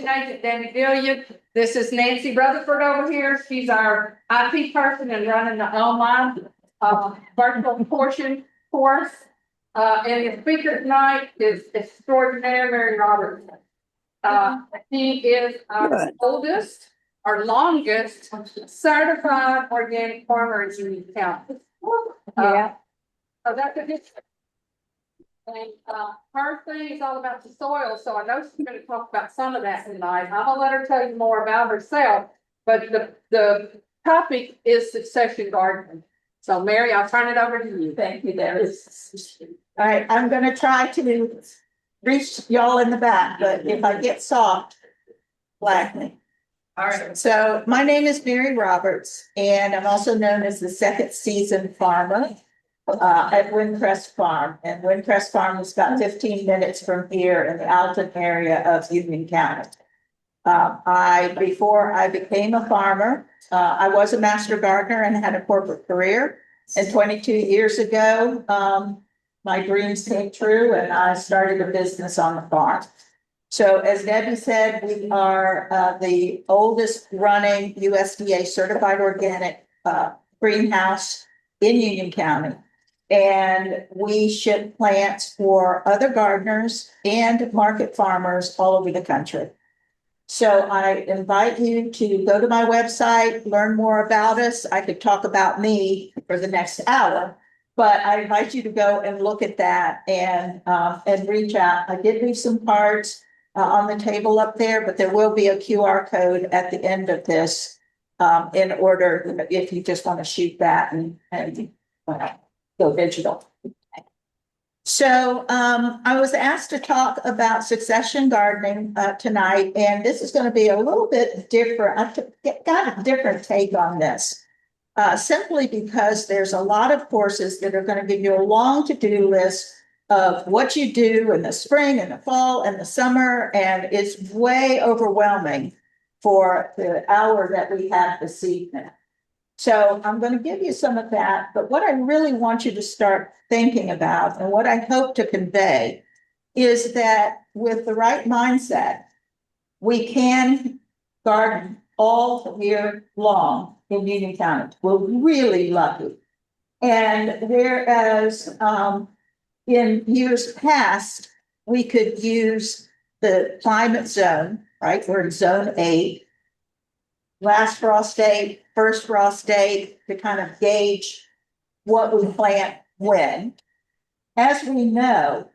Extension Agent Debbie Billion. This is Nancy Rutherford over here. She's our IT person and running the online virtual portion for us. And the speaker tonight is extraordinary Mary Roberts. He is our oldest or longest certified organic farmer in Union County. So that's a good. And her thing is all about the soil, so I know she's going to talk about some of that tonight. I'm gonna let her tell you more about herself, but the topic is succession gardening. So Mary, I'll turn it over to you. Thank you, Debbie. All right, I'm going to try to reach y'all in the back, but if I get soft, flag me. All right. So my name is Mary Roberts, and I'm also known as the second season farmer at Windcrest Farm. And Windcrest Farm is about 15 minutes from here in the Alton area of Union County. Before I became a farmer, I was a master gardener and had a corporate career. And 22 years ago, my dreams came true and I started a business on the farm. So as Debbie said, we are the oldest running USDA certified organic greenhouse in Union County. And we ship plants for other gardeners and market farmers all over the country. So I invite you to go to my website, learn more about us. I could talk about me for the next hour, but I invite you to go and look at that and reach out. I did leave some cards on the table up there, but there will be a QR code at the end of this in order if you just want to shoot that and go digital. So I was asked to talk about succession gardening tonight, and this is going to be a little bit different. I've got a different take on this, simply because there's a lot of courses that are going to give you a long to-do list of what you do in the spring and the fall and the summer, and it's way overwhelming for the hour that we have this evening. So I'm going to give you some of that, but what I really want you to start thinking about and what I hope to convey is that with the right mindset, we can garden all year long in Union County. We're really lucky. And whereas in years past, we could use the climate zone, right? We're in zone 8. Last frost date, first frost date, to kind of gauge what we plant when. As we know,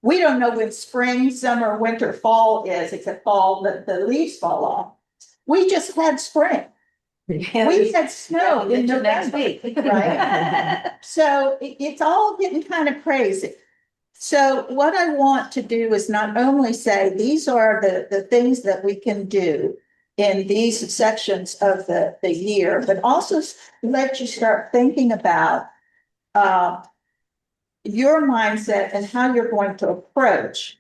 we don't know when spring, summer, winter, fall is, except fall, the leaves fall off. We just had spring. We had snow in the next week, right? So it's all getting kind of crazy. So what I want to do is not only say these are the things that we can do in these sections of the year, but also let you start thinking about your mindset and how you're going to approach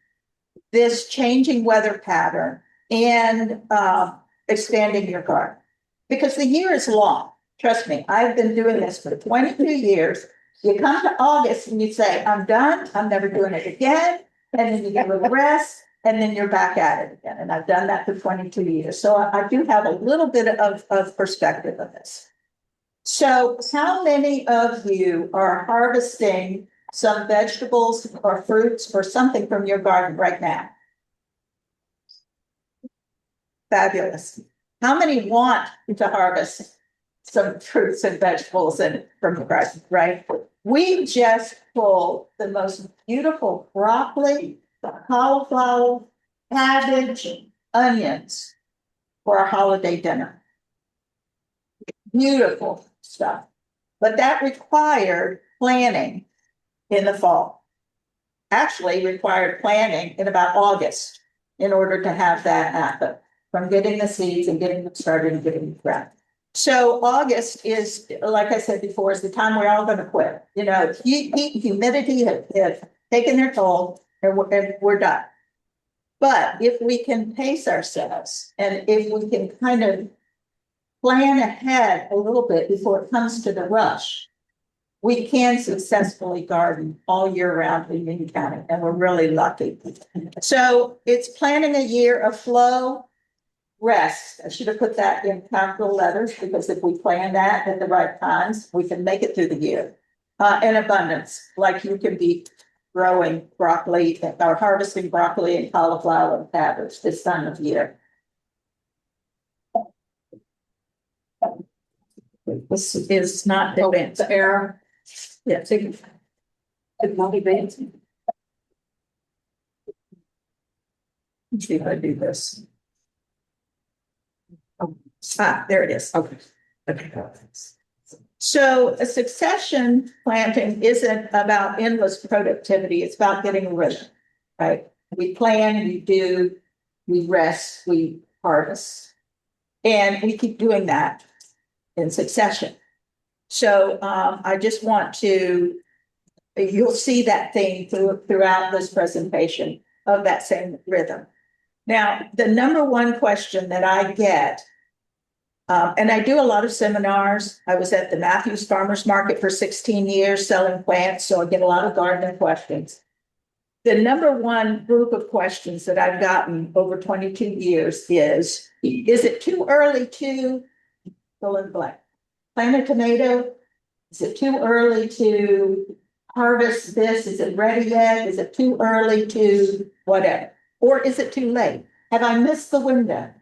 this changing weather pattern and expanding your garden. Because the year is long. Trust me, I've been doing this for 22 years. You come to August and you say, I'm done, I'm never doing it again. And then you get a little rest. And then you're back at it again. And I've done that for 22 years. So I do have a little bit of perspective of this. So how many of you are harvesting some vegetables or fruits or something from your garden right now? Fabulous. How many want to harvest some fruits and vegetables from your garden, right? We just pulled the most beautiful broccoli, cauliflower, cabbage, onions for our holiday dinner. Beautiful stuff. But that required planning in the fall. Actually required planning in about August in order to have that happen, from getting the seeds and getting them started and getting them ground. So August is, like I said before, is the time we're all going to quit. You know, heat and humidity have taken their toll, and we're done. But if we can pace ourselves and if we can kind of plan ahead a little bit before it comes to the rush, we can successfully garden all year round in Union County, and we're really lucky. So it's planning a year of flow, rest. I should have put that in capital letters, because if we plan that at the right times, we can make it through the year. And abundance, like you can be growing broccoli or harvesting broccoli and cauliflower and cabbage this time of year. This is not advanced. The error. Yeah, It's not advancing. let's see if I do this. There it is. Okay. Okay. So a succession planting isn't about endless productivity. It's about getting a rhythm, right? We plan, we do, we rest, we harvest. And we keep doing that in succession. So I just want to, you'll see that theme throughout this presentation of that same rhythm. Now, the number one question that I get, and I do a lot of seminars. I was at the Matthews Farmers Market for 16 years selling plants, so I get a lot of gardening questions. The number one group of questions that I've gotten over 22 years is it too early to fill in the blank? Plant a tomato? Is it too early to harvest this? Is it ready yet? Is it too early to whatever? Or is it too late? Have I missed the window?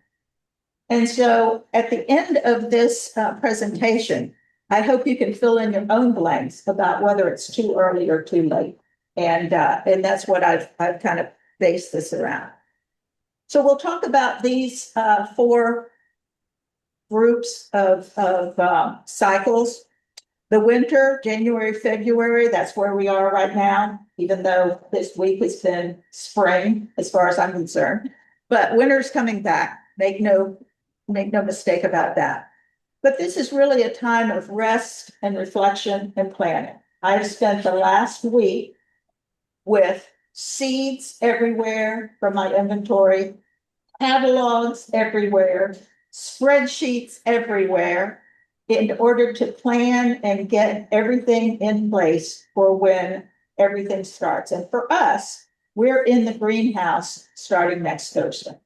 And so at the end of this presentation, I hope you can fill in your own blanks about whether it's too early or too late. And that's what I've kind of based this around. So we'll talk about these four groups of cycles. The winter, January, February, that's where we are right now, even though this week has been spring, as far as I'm concerned. But winter's coming back. Make no mistake about that. But this is really a time of rest and reflection and planning. I've spent the last week with seeds everywhere from my inventory, catalogs everywhere, spreadsheets everywhere, in order to plan and get everything in place for when everything starts. And for us, we're in the greenhouse starting next Thursday.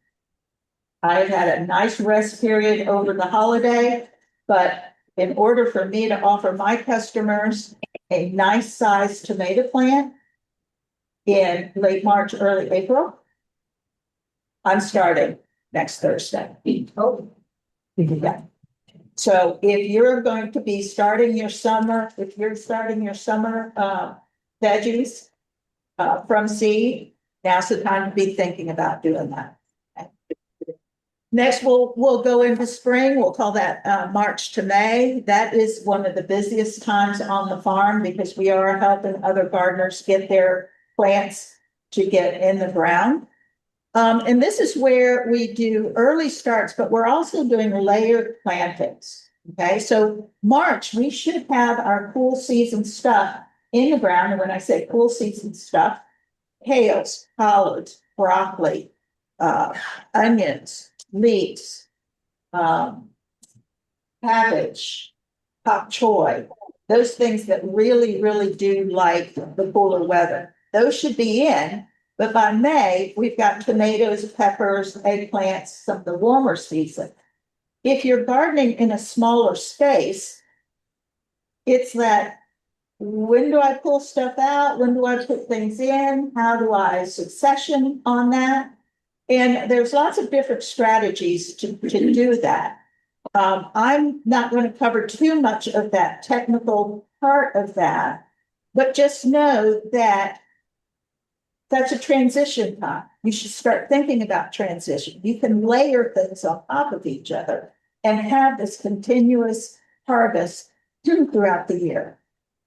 I've had a nice rest period over the holiday, but in order for me to offer my customers a nice sized tomato plant in late March, early April, I'm starting next Thursday. Oh, yeah. So if you're going to be starting your summer, veggies from seed, now's the time to be thinking about doing that. Next, we'll go into spring. We'll call that March to May. That is one of the busiest times on the farm because we are helping other gardeners get their plants to get in the ground. And this is where we do early starts, but we're also doing layered plantings. Okay, so March, we should have our cool season stuff in the ground. And when I say cool season stuff, kales, collards, broccoli, onions, leeks, cabbage, pak choy, those things that really, really do like the cooler weather. Those should be in. But by May, we've got tomatoes, peppers, eggplants, some of the warmer season. If you're gardening in a smaller space, it's that, when do I pull stuff out? When do I put things in? How do I succession on that? And there's lots of different strategies to do that. I'm not going to cover too much of that technical part of that, but just know that that's a transition time. You should start thinking about transition. You can layer things on top of each other and have this continuous harvest throughout the year.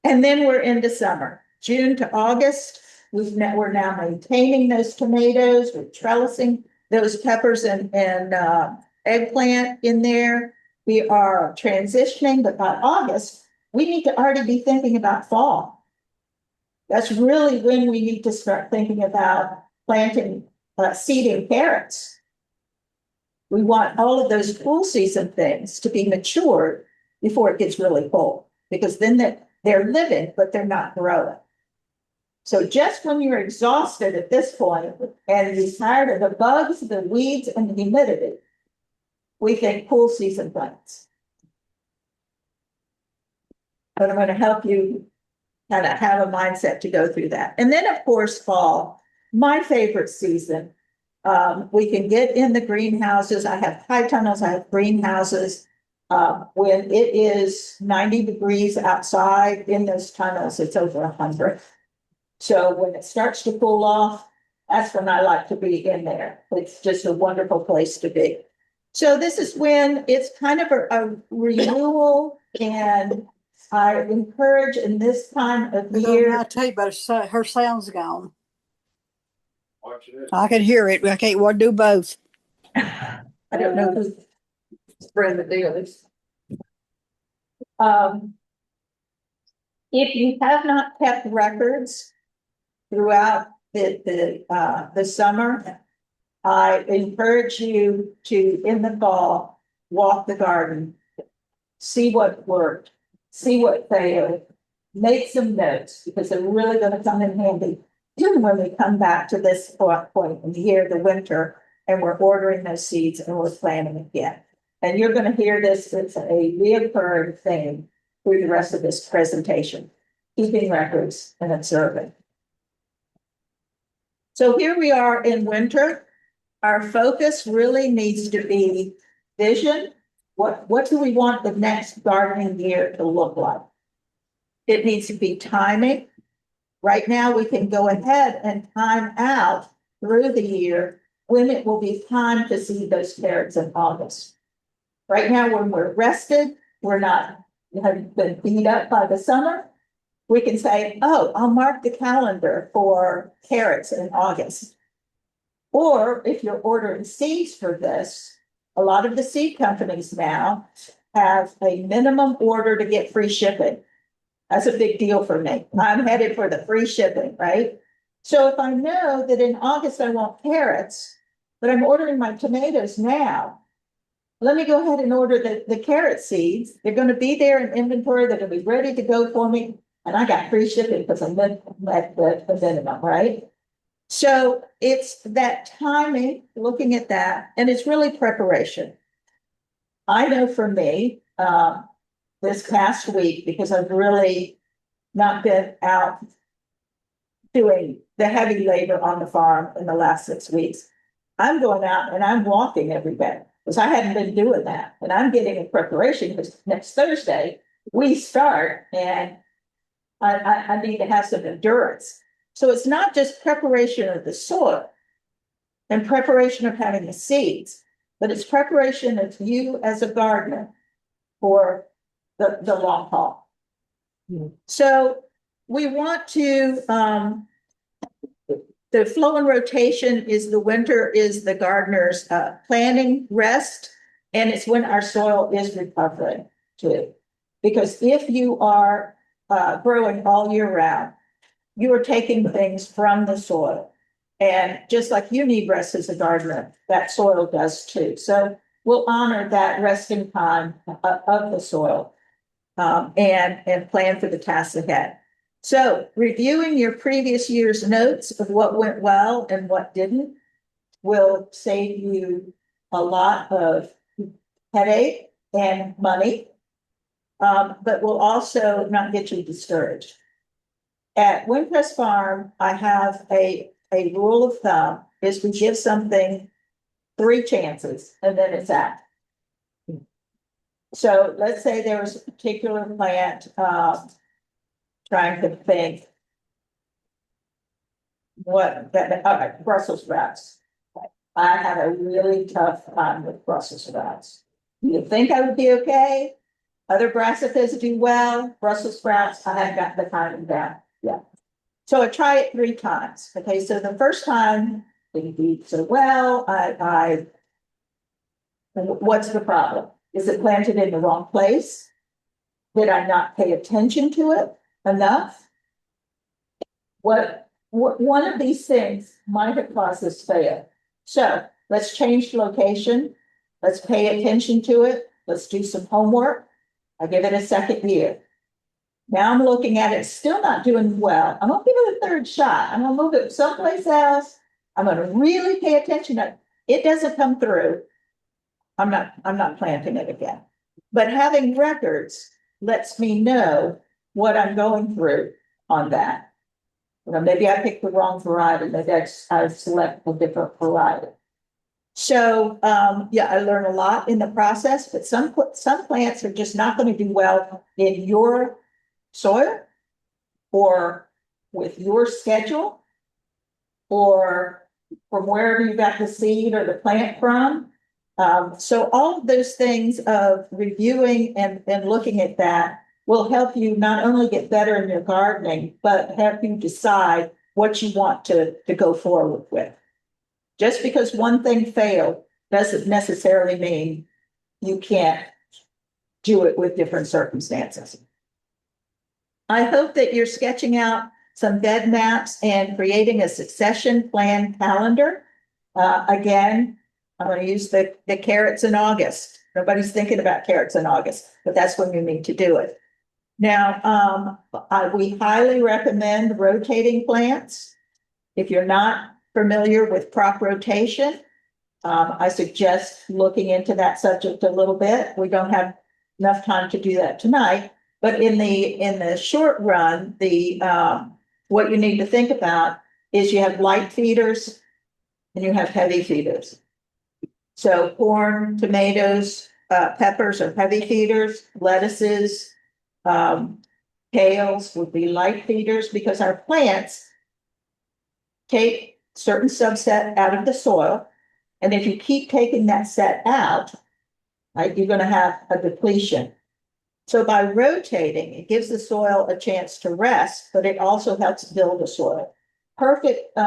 And then we're into summer, June to August. We're now maintaining those tomatoes, we're trellising those peppers and eggplant in there. We are transitioning, but by August, we need to already be thinking about fall. That's really when we need to start thinking about planting, seeding carrots. We want all of those cool season things to be matured before it gets really cold, because then They're living, but they're not growing. So just when you're exhausted at this point and you're tired of the bugs, the weeds, and the humidity, we think cool season plants. But I'm going to help you kind of have a mindset to go through that. And then, of course, fall, my favorite season. We can get in the greenhouses. I have high tunnels, I have greenhouses. When it is 90 degrees outside in those tunnels, it's over 100. So when it starts to cool off, that's when I like to be in there. It's just a wonderful place to be. So this is when it's kind of a renewal, and I encourage in this time of year. I tell you, but her sound's gone. I can hear it. I can't do both. I don't know who's Spread the deal. It's if you have not kept records throughout the summer, I encourage you to, in the fall, walk the garden, see what worked, see what failed, make some notes, because they're really going to come in handy when we come back to this point in the year, the winter, and we're ordering those seeds and we're planting again. And you're going to hear this, it's a reoccurring thing through the rest of this presentation, keeping records and observing. So here we are in winter. Our focus really needs to be vision. What do we want the next gardening year to look like? It needs to be timing. Right now, we can go ahead and time out through the year when it will be time to see those carrots in August. Right now, when we're rested, we're not have been beat up by the summer, we can say, oh, I'll mark the calendar for carrots in August. Or if you're ordering seeds for this, a lot of the seed companies now have a minimum order to get free shipping. That's a big deal for me. I'm headed for the free shipping, right? So if I know that in August I want carrots, but I'm ordering my tomatoes now, let me go ahead and order the carrot seeds. They're going to be there in inventory. They're going to be ready to go for me. And I got free shipping because I'm at the minimum, right? So it's that timing, looking at that, and it's really preparation. I know for me, this past week, because I've really not been out doing the heavy labor on the farm in the last 6 weeks, I'm going out and I'm walking every day because I hadn't been doing that. And I'm getting in preparation because next Thursday we start and I need to have some endurance. So it's not just preparation of the soil and preparation of having the seeds, but it's preparation of you as a gardener for the long haul. Mm-hmm. So we want to, the flow and rotation is the winter is the gardener's planning rest, and it's when our soil is recovering too. Because if you are growing all year round, you are taking things from the soil. And just like you need rest as a gardener, that soil does too. So we'll honor that resting time of the soil and plan for the tasks ahead. So reviewing your previous year's notes of what went well and what didn't will save you a lot of headache and money, but will also not get you discouraged. At Windcrest Farm, I have a rule of thumb is we give something 3 chances and then it's out. So let's say there was a particular plant, trying to think what that, all right, Brussels sprouts. I had a really tough time with Brussels sprouts. You'd think I would be okay. Other brassicas do well. Brussels sprouts, I have got the timing down. Yeah. So I try it 3 times. Okay, so the first time didn't do so well. What's the problem? Is it planted in the wrong place? Did I not pay attention to it enough? What one of these things might have caused this fail. So let's change the location. Let's pay attention to it. Let's do some homework. I give it a second year. Now I'm looking at it, still not doing well. I'm gonna give it a third shot. I'm gonna move it someplace else. I'm gonna really pay attention to it. It doesn't come through. I'm not planting it again. But having records lets me know what I'm going through on that. You know, maybe I picked the wrong variety, maybe I select a different variety. So, yeah, I learn a lot in the process, but some plants are just not going to do well in your soil or with your schedule or from wherever you got the seed or the plant from. So all of those things of reviewing and looking at that will help you not only get better in your gardening, but help you decide what you want to go forward with. Just because one thing failed doesn't necessarily mean you can't do it with different circumstances. I hope that you're sketching out some bed maps and creating a succession plan calendar. Again, I'm going to use the carrots in August. Nobody's thinking about carrots in August, but that's when you need to do it. Now, we highly recommend rotating plants. If you're not familiar with crop rotation, I suggest looking into that subject a little bit. We don't have enough time to do that tonight, but in the short run, what you need to think about is you have light feeders and you have heavy feeders. So corn, tomatoes, peppers are heavy feeders, lettuces, kales would be light feeders because our plants take certain subset out of the soil. And if you keep taking that set out, right, you're going to have a depletion. So by rotating, it gives the soil a chance to rest, but it also helps build the soil. Perfect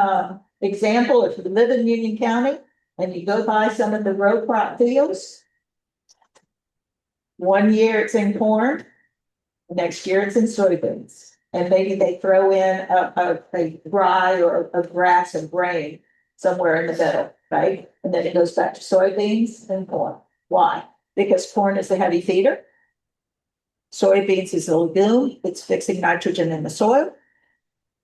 example, if you live in Union County and you go by some of the row crop fields, one year it's in corn, next year it's in soybeans. And maybe they throw in a rye or a grass and grain somewhere in the middle, right? And then it goes back to soybeans and corn. Why? Because corn is the heavy feeder. Soybeans is a legume. It's fixing nitrogen in the soil.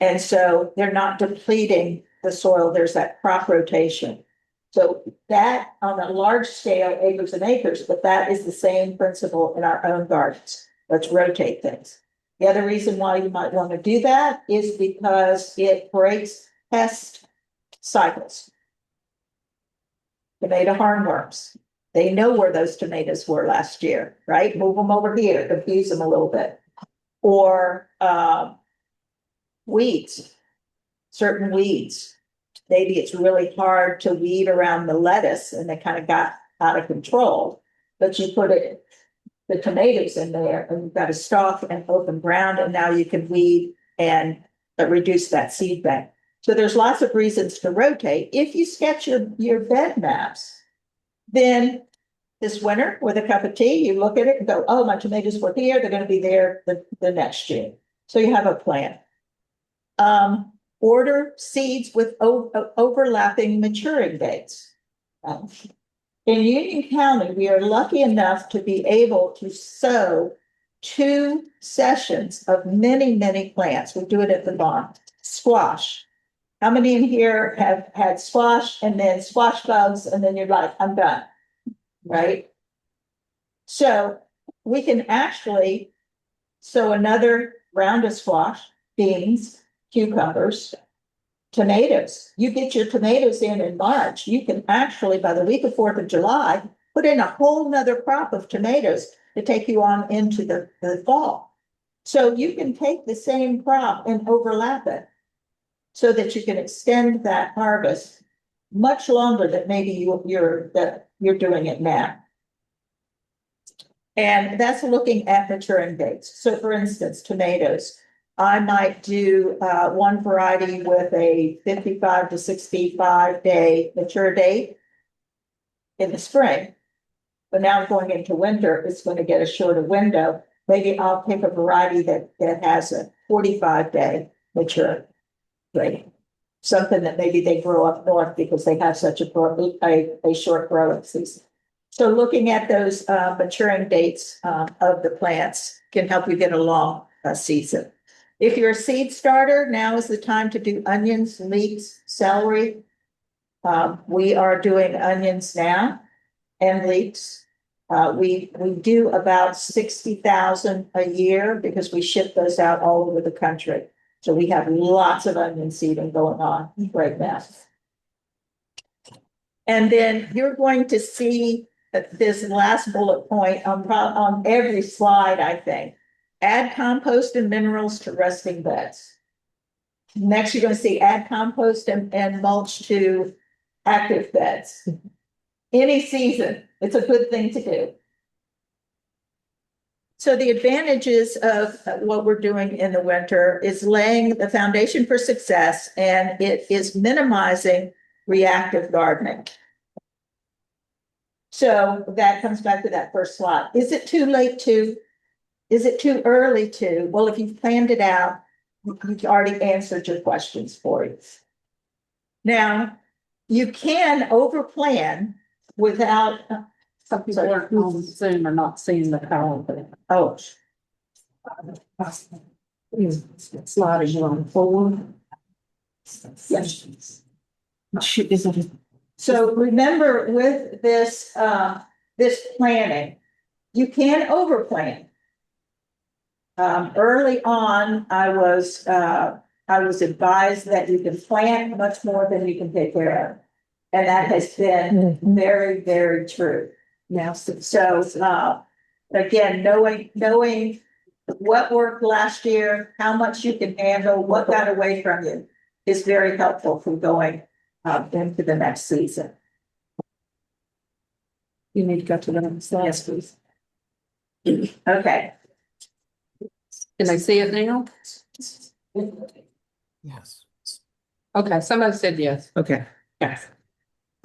And so they're not depleting the soil. There's that crop rotation. So that on a large scale, acres and acres, but that is the same principle in our own gardens. Let's rotate things. The other reason why you might want to do that is because it breaks pest cycles. Tomato hornworms. They know where those tomatoes were last year, right? Move them over here, confuse them a little bit. Or weeds, certain weeds. Maybe it's really hard to weed around the lettuce and they kind of got out of control, but you put the tomatoes in there and you've got a stalk and open ground and now you can weed and reduce that seed bank. So there's lots of reasons to rotate. If you sketch your bed maps, then this winter with a cup of tea, you look at it and go, oh, my tomatoes were here, they're going to be there the next year. So you have a plan. Order seeds with overlapping maturing dates. In Union County, we are lucky enough to be able to sow 2 sessions of many, many plants. We do it at the barn. Squash. How many in here have had squash and then squash bugs and then you're like, I'm done, right? So we can actually sow another round of squash, beans, cucumbers, tomatoes. You get your tomatoes in March, you can actually, by the week of 4th of July, put in a whole nother crop of tomatoes to take you on into the fall. So you can take the same crop and overlap it so that you can extend that harvest much longer than maybe you're doing it now. And that's looking at maturing dates. So for instance, tomatoes, I might do one variety with a 55 to 65 day mature date in the spring. But now going into winter, it's going to get a shorter window. Maybe I'll pick a variety that has a 45 day mature date. Something that maybe they grow up north because they have such a short growing season. So looking at those maturing dates of the plants can help you get along season. If you're a seed starter, now is the time to do onions, leeks, celery. We are doing onions now and leeks. We do about 60,000 a year because we ship those out all over the country. So we have lots of onion seeding going on right now. And then you're going to see this last bullet point on every slide, I think. Add compost and minerals to resting beds. Next, you're going to see add compost and mulch to active beds. Any season, it's a good thing to do. So the advantages of what we're doing in the winter is laying the foundation for success, and it is minimizing reactive gardening. So that comes back to that first slide. Is it too late to? Is it too early to? Well, if you've planned it out, you've already answered your questions for you. Now, you can overplan without. Some people are on Zoom are not seeing the PowerPoint. Oh, Sliding on forward. yes. So remember with this, this planning, you can overplan. Early on, I was advised that you can plant much more than you can take care of. And that has been very, very true. Now, so again, knowing what worked last year, how much you can handle, what got away from you is very helpful for going into the next season. You need to go to the next slide. Yes, please. Okay. Can I see it now? Yes. Okay, somebody said yes. Okay. Yes.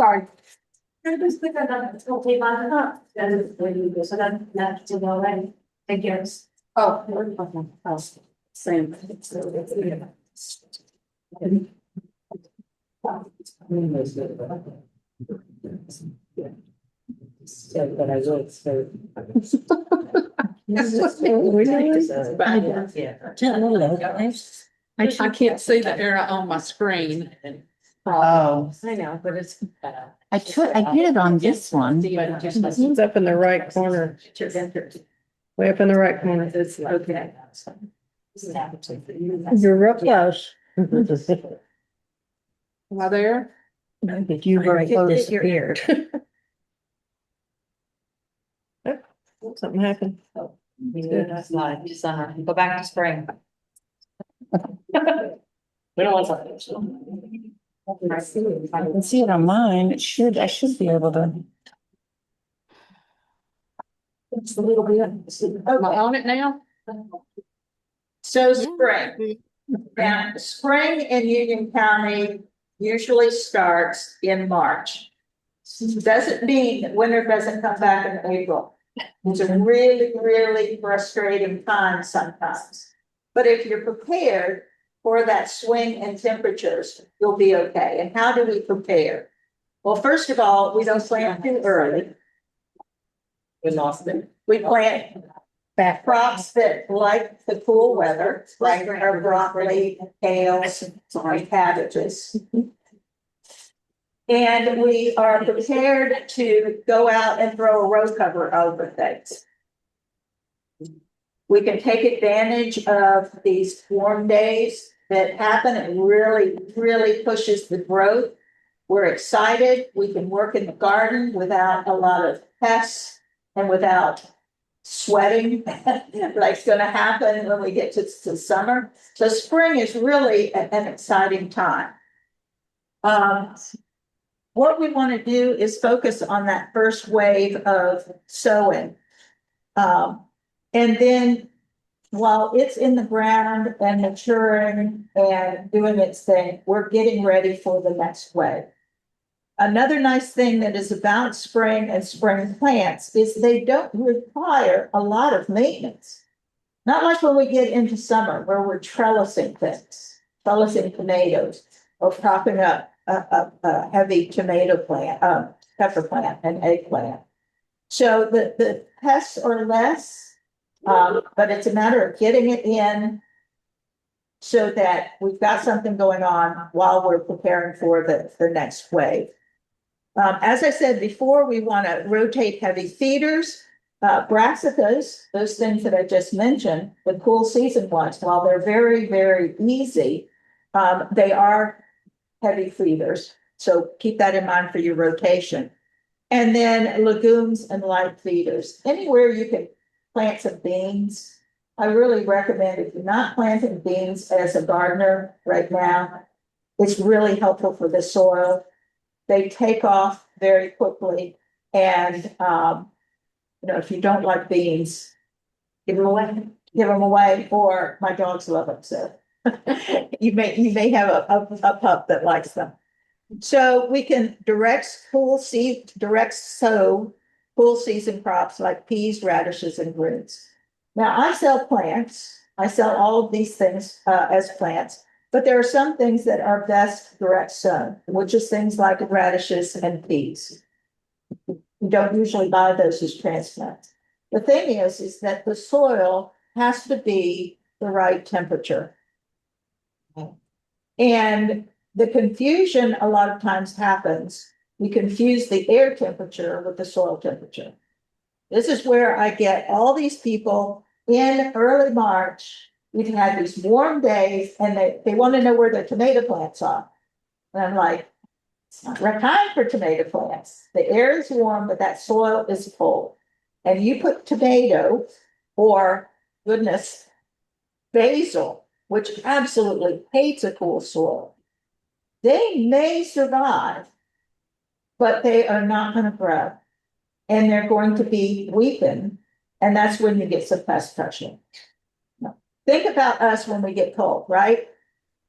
Sorry. Thank you. Oh, okay. Oh, same. But I will say. I can't see the arrow on my screen. Oh, I know, but it's. I did it on this one. It's up in the right corner. Way up in the right corner. It's okay. You're real close. Am I there? You were disappeared. Something happened. Summer, go back to spring. We don't want something. I can see it on mine. I should be able to. It's a little bit. Am I on it now? So spring. Now, spring in Union County usually starts in March. Doesn't mean that winter doesn't come back in April. It's a really, really frustrating time sometimes. But if you're prepared for that swing in temperatures, you'll be okay. And how do we prepare? Well, first of all, we don't plant too early. We lost it. We plant crops that like the cool weather, like our broccoli, kales, and cabbages. And we are prepared to go out and throw a row cover over things. We can take advantage of these warm days that happen. It really, really pushes the growth. We're excited. We can work in the garden without a lot of pests and without sweating like's going to happen when we get to summer. So spring is really an exciting time. What we want to do is focus on that first wave of sowing. And then while it's in the ground and maturing and doing its thing, we're getting ready for the next wave. Another nice thing that is about spring and spring plants is they don't require a lot of maintenance. Not like when we get into summer where we're trellising things, trellising tomatoes or propping up a heavy tomato plant, pepper plant and eggplant. So the pests are less But it's a matter of getting it in so that we've got something going on while we're preparing for the next wave. As I said before, we want to rotate heavy feeders. Brassicas, those things that I just mentioned, the cool season ones, while they're very, very easy, they are heavy feeders. So keep that in mind for your rotation. And then legumes and light feeders. Anywhere you can plant some beans. I really recommend if you're not planting beans as a gardener right now, it's really helpful for the soil. They take off very quickly. And, if you don't like beans, give them away, or my dogs love them. So you may have a pup that likes them. So we can direct sow cool season crops like peas, radishes, and greens. Now I sell plants. I sell all of these things as plants, but there are some things that are best direct sown, which is things like radishes and peas. You don't usually buy those as transplants. The thing is that the soil has to be the right temperature. And the confusion a lot of times happens. We confuse the air temperature with the soil temperature. This is where I get all these people in early March. We've had these warm days and they want to know where their tomato plants are. And I'm like, it's not right time for tomato plants. The air is warm, but that soil is cold. And you put tomato or, goodness, basil, which absolutely hates a cool soil. They may survive, but they are not going to grow. And they're going to be weakened. And that's when you get some pest touching. Think about us when we get cold, right?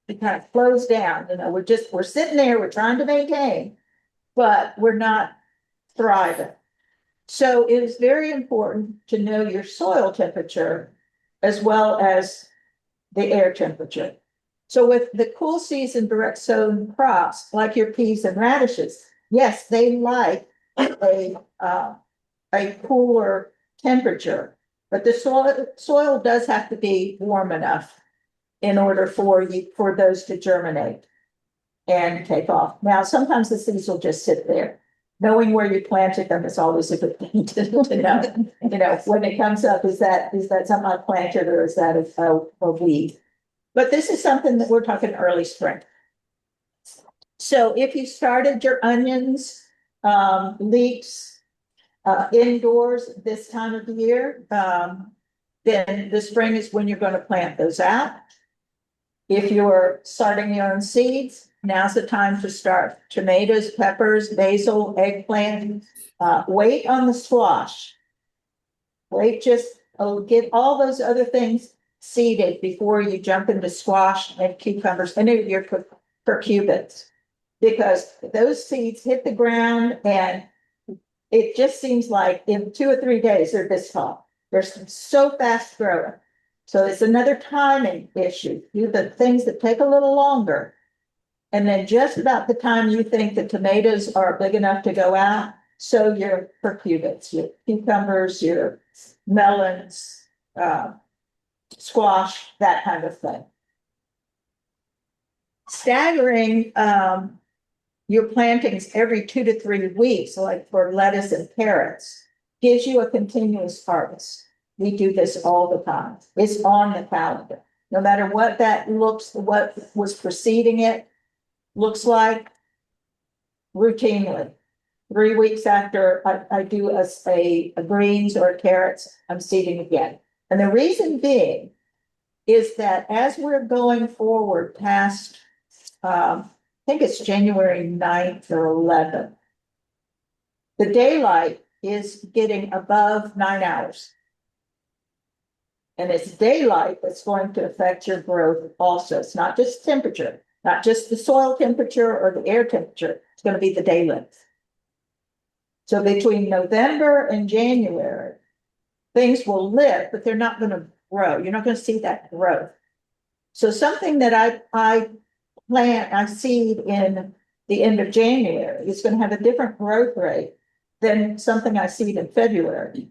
It kind of slows down. We're sitting there, we're trying to maintain, but we're not thriving. So it is very important to know your soil temperature as well as the air temperature. So with the cool season direct sown crops, like your peas and radishes, yes, they like a cooler temperature, but the soil does have to be warm enough in order for those to germinate and take off. Now, sometimes the seeds will just sit there. Knowing where you planted them is always a good thing to know. When it comes up, is that something I planted or is that a weed? But this is something that we're talking early spring. So if you started your onions, leeks, indoors this time of the year, then the spring is when you're going to plant those out. If you're starting your own seeds, now's the time to start tomatoes, peppers, basil, eggplant. Wait on the squash. Get all those other things seeded before you jump into squash and cucumbers and your cucurbits, because those seeds hit the ground and it just seems like in 2 or 3 days they're this tall. They're so fast growing. So it's another timing issue. Do the things that take a little longer. And then just about the time you think the tomatoes are big enough to go out, sow your cucurbits, your cucumbers, your melons, squash, that kind of thing. Staggering your plantings every 2 to 3 weeks, like for lettuce and carrots, gives you a continuous harvest. We do this all the time. It's on the calendar. No matter what what was preceding it looks routinely. 3 weeks after I do a greens or carrots, I'm seeding again. And the reason being is that as we're going forward past, I think it's January 9th or 11th, the daylight is getting above 9 hours. And it's daylight that's going to affect your growth also. It's not just temperature, not just the soil temperature or the air temperature. It's going to be the day length. So between November and January, things will live, but they're not going to grow. You're not going to see that growth. So something that I seed in the end of January is going to have a different growth rate than something I seed in February.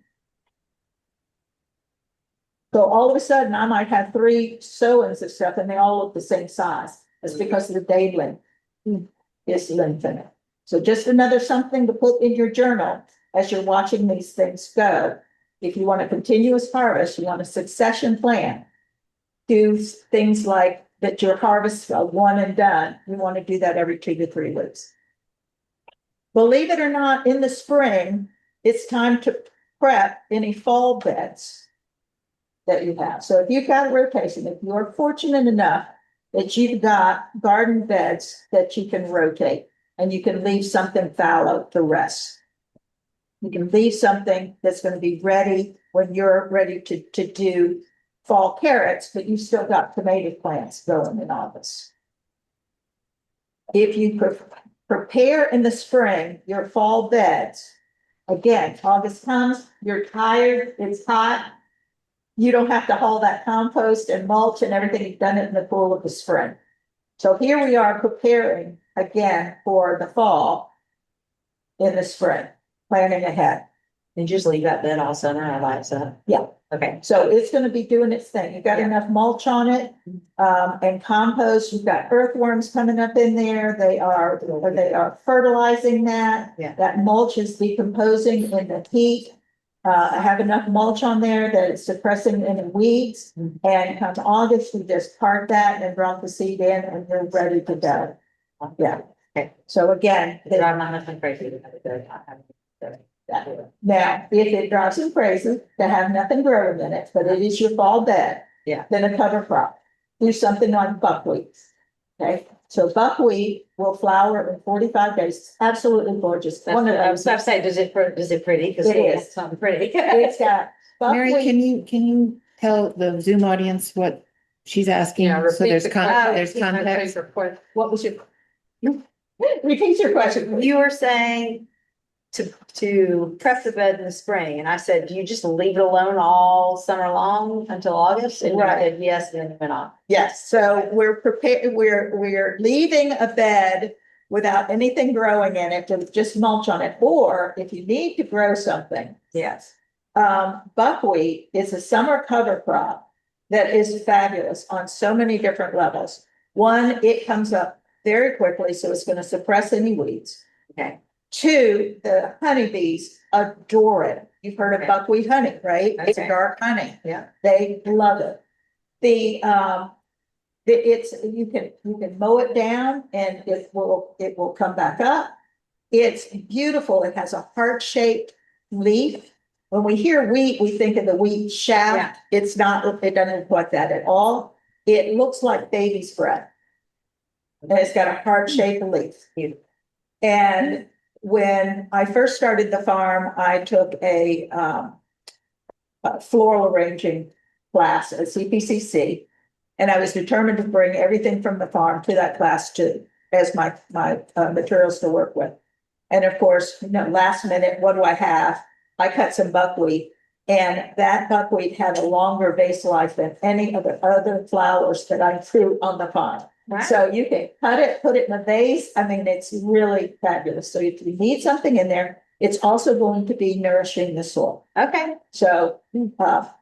So all of a sudden, I might have 3 sowings of stuff and they all look the same size. It's because the day length is lengthening. So just another something to put in your journal as you're watching these things go. If you want a continuous harvest, you want a succession plan. Do things like that your harvest are one and done. You want to do that every 2 to 3 weeks. Believe it or not, in the spring, it's time to prep any fall beds that you have. So if you've got a rotation, if you're fortunate enough that you've got garden beds that you can rotate and you can leave something fallow to rest. You can leave something that's going to be ready when you're ready to do fall carrots, but you've still got tomato plants going in August. If you prepare in the spring your fall beds, again, August comes, you're tired, it's hot. You don't have to haul that compost and mulch and everything. You've done it in the cool of the spring. So here we are preparing again for the fall in the spring, planning ahead. And just leave that bed all summer, I like that. Yeah. Okay. So it's going to be doing its thing. You've got Yeah. enough mulch on it, and compost. You've got earthworms coming up in there. They are fertilizing that. Yeah. That mulch is decomposing in the heat. I have enough mulch on there that it's suppressing any weeds. And come August, we just part that and drop the seed in and we're ready to go. Yeah. Okay. So again, Drive my husband crazy to have a good time. now, if it drives you crazy to have nothing growing in it, but it is your fall bed. Yeah. Then a cover crop. Do something on buckwheat. Okay, so buckwheat will flower in 45 days. It's absolutely gorgeous. One of I was those. about to say, is it pretty? Because It is. it's something pretty. It's got Mary, buckwheat. can you tell the Zoom audience what she's asking? Yeah, So there's repeat the there's context. What was your? Repeat your question. please. You were saying to prep the bed in the spring, and I said, do you just leave it alone all summer long until August? And you Right. said yes, and then it went on. Yes, so we're prepared, we're leaving a bed without anything growing in it, just mulch on it. Or if you need to grow something, Yes. buckwheat is a summer cover crop that is fabulous on so many different levels. One, it comes up very quickly, so it's going to suppress any weeds. Okay. 2, the honeybees adore it. You've heard of Okay. buckwheat honey, right? It's Okay. dark honey. Yeah. They love it. It's, you can mow it down and it will come back up. It's beautiful. It has a heart-shaped leaf. When we hear wheat, we think of the wheat shaft. It's not, it doesn't look like that at all. It looks like baby's breath. And it's got a heart-shaped leaf. Beautiful. And when I first started the farm, I took a floral arranging class at CPCC. And I was determined to bring everything from the farm to that class as my materials to work with. And of course, last minute, what do I have? I cut some buckwheat, and that buckwheat had a longer base life than any of the other flowers that I grew on the farm. Wow. So you can cut it, put it in a vase. I mean, it's really fabulous. So if you need something in there, it's also going to be nourishing the soil. Okay. So,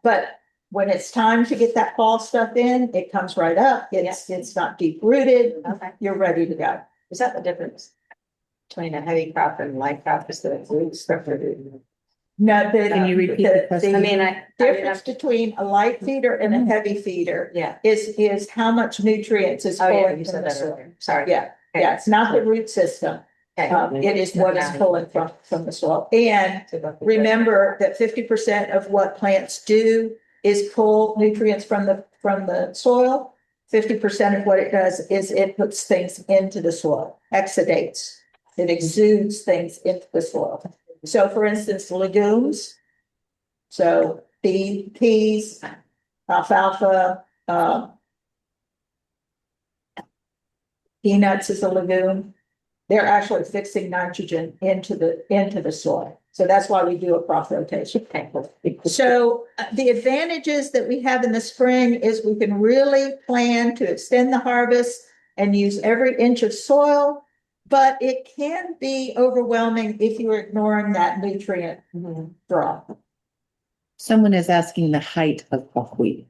but when it's time to get that fall stuff in, it comes right up. It's not deep rooted. Okay. You're ready to go. Is that the difference between a heavy crop and light crop? Is the roots separated? No, Can you repeat the question? I mean, I difference between a light feeder and a heavy feeder yeah. is how much nutrients is Oh, yeah, pulling you from said the that soil. earlier. Sorry. Yeah, yeah, it's not the root system. Okay. It is what is pulling from the soil. And remember that 50% of what plants do is pull nutrients from the soil. 50% of what it does is it puts things into the soil, exudates. It exudes things into the soil. So for instance, legumes. So peas, alfalfa, peanuts is a legume. They're actually fixing nitrogen into the soil. So that's why we do a crop rotation. So the advantages that we have in the spring is we can really plan to extend the harvest and use every inch of soil, but it can be overwhelming if you're ignoring that nutrient draw. Someone is asking the height of buckwheat.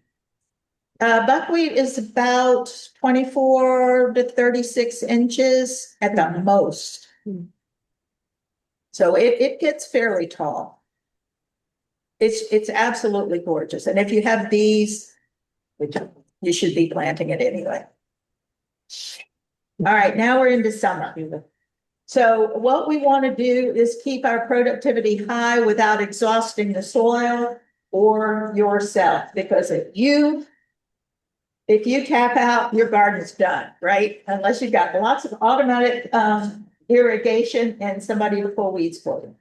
Buckwheat is about 24 to 36 inches at the most. So it gets fairly tall. It's absolutely gorgeous. And if you have bees, which you should be planting it anyway. All right, now we're into summer. So what we want to do is keep our productivity high without exhausting the soil or yourself, because if you tap out, your garden's done, right? Unless you've got lots of automatic irrigation and somebody to pull weeds for you.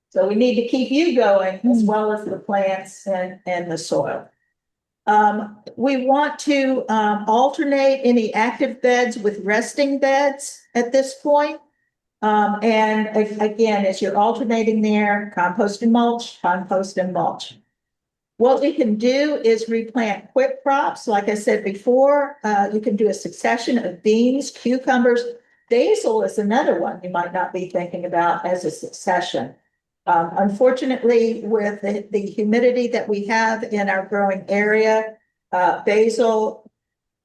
So we need to keep you going as well as the plants and the soil. We want to alternate any active beds with resting beds at this point. And again, as you're alternating there, compost and mulch, compost and mulch. What we can do is replant quick crops. Like I said before, you can do a succession of beans, cucumbers. Basil is another one you might not be thinking about as a succession. Unfortunately, with the humidity that we have in our growing area, basil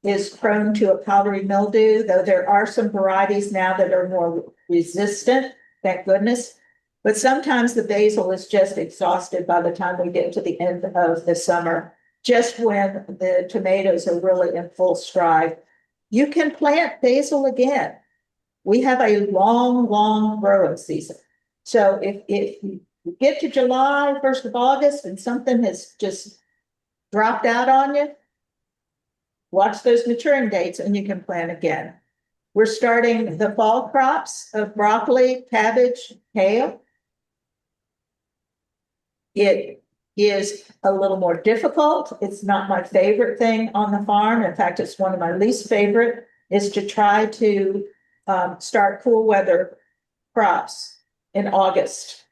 is prone to a powdery mildew, though there are some varieties now that are more resistant, thank goodness. But sometimes the basil is just exhausted by the time we get to the end of the summer, just when the tomatoes are really in full stride. You can plant basil again. We have a long growing season. So if you get to July, 1st of August, and something has just dropped out on you, watch those maturing dates and you can plant again. We're starting the fall crops of broccoli, cabbage, kale. It is a little more difficult. It's not my favorite thing on the farm. In fact, it's one of my least favorite, is to try to start cool weather crops in August.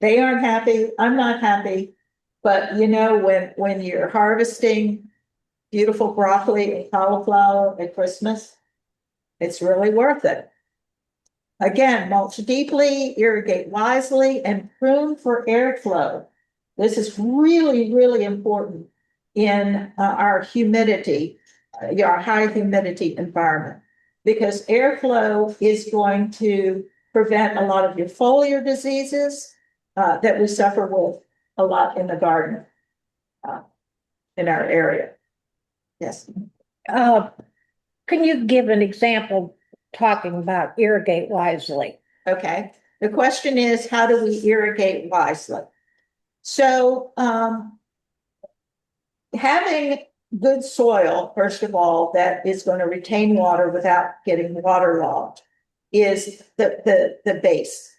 They aren't happy. I'm not happy. But you know, when you're harvesting beautiful broccoli and cauliflower at Christmas, it's really worth it. Again, mulch deeply, irrigate wisely, and prune for airflow. This is really important in our humidity, our high humidity environment, because airflow is going to prevent a lot of your foliar diseases that we suffer with a lot in the garden in our area. Yes. Can you give an example talking about irrigate wisely? Okay. The question is, how do we irrigate wisely? So having good soil, first of all, that is going to retain water without getting waterlogged is the base.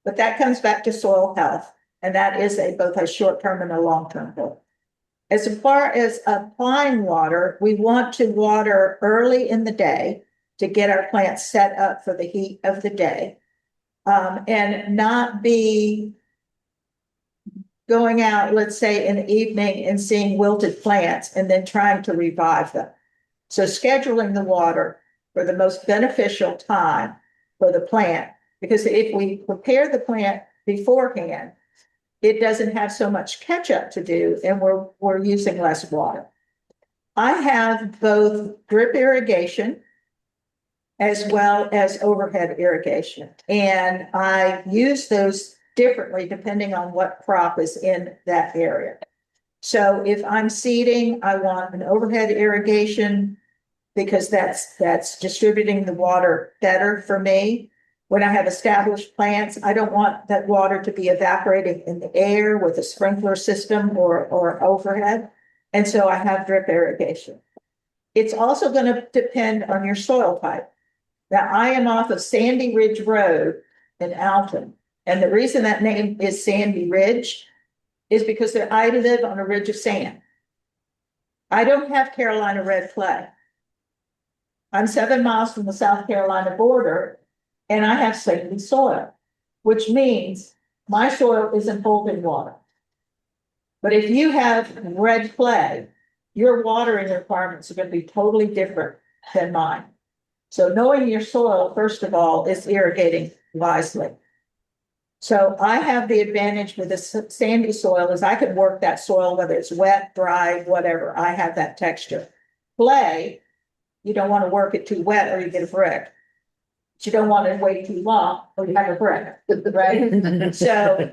But that comes back to soil health, and that is both a short-term and a long-term goal. As far as applying water, we want to water early in the day to get our plants set up for the heat of the day, and not be going out, let's say, in the evening and seeing wilted plants and then trying to revive them. So scheduling the water for the most beneficial time for the plant, because if we prepare the plant beforehand, it doesn't have so much catch up to do, and we're using less water. I have both drip irrigation as well as overhead irrigation, and I use those differently depending on what crop is in that area. So if I'm seeding, I want an overhead irrigation because that's distributing the water better for me. When I have established plants, I don't want that water to be evaporating in the air with a sprinkler system or overhead. And so I have drip irrigation. It's also going to depend on your soil type. Now, I am off of Sandy Ridge Road in Alton. And the reason that name is Sandy Ridge is because I live on a ridge of sand. I don't have Carolina red clay. I'm 7 miles from the South Carolina border, and I have sandy soil, which means my soil isn't holding water. But if you have red clay, your watering requirements are going to be totally different than mine. So knowing your soil, first of all, is irrigating wisely. So I have the advantage with the sandy soil is I can work that soil, whether it's wet, dry, whatever, I have that texture. Clay, you don't want to work it too wet or you get a brick. But you don't want it way too long or you have a brick, right? So,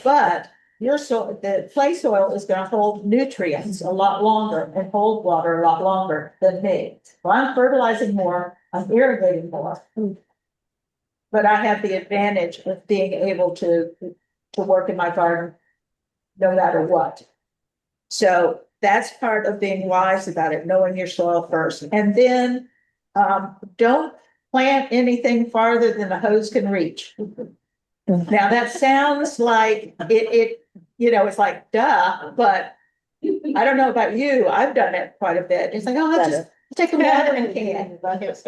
but your soil, the clay soil is gonna hold nutrients a lot longer and hold water a lot longer than me. So I'm fertilizing more, I'm irrigating more. But I have the advantage of being able to work in my garden no matter what. So that's part of being wise about it, knowing your soil first. And then don't plant anything farther than the hose can reach. Now, that sounds like it's like duh, but I don't know about you. I've done it quite a bit. It's like, oh, I'll just take a watering can. It's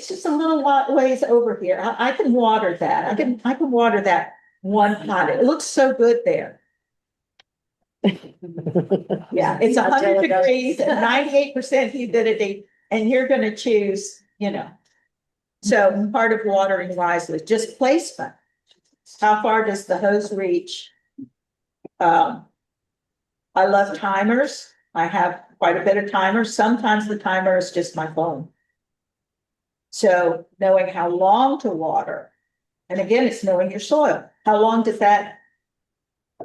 just a little ways over here. I can water that. I can water that one pot. It looks so good there. Yeah, it's 100 degrees and 98% humidity, and you're gonna choose, So part of watering wisely, just placement. How far does the hose reach? I love timers. I have quite a bit of timers. Sometimes the timer is just my phone. So knowing how long to water, and again, it's knowing your soil. How long does that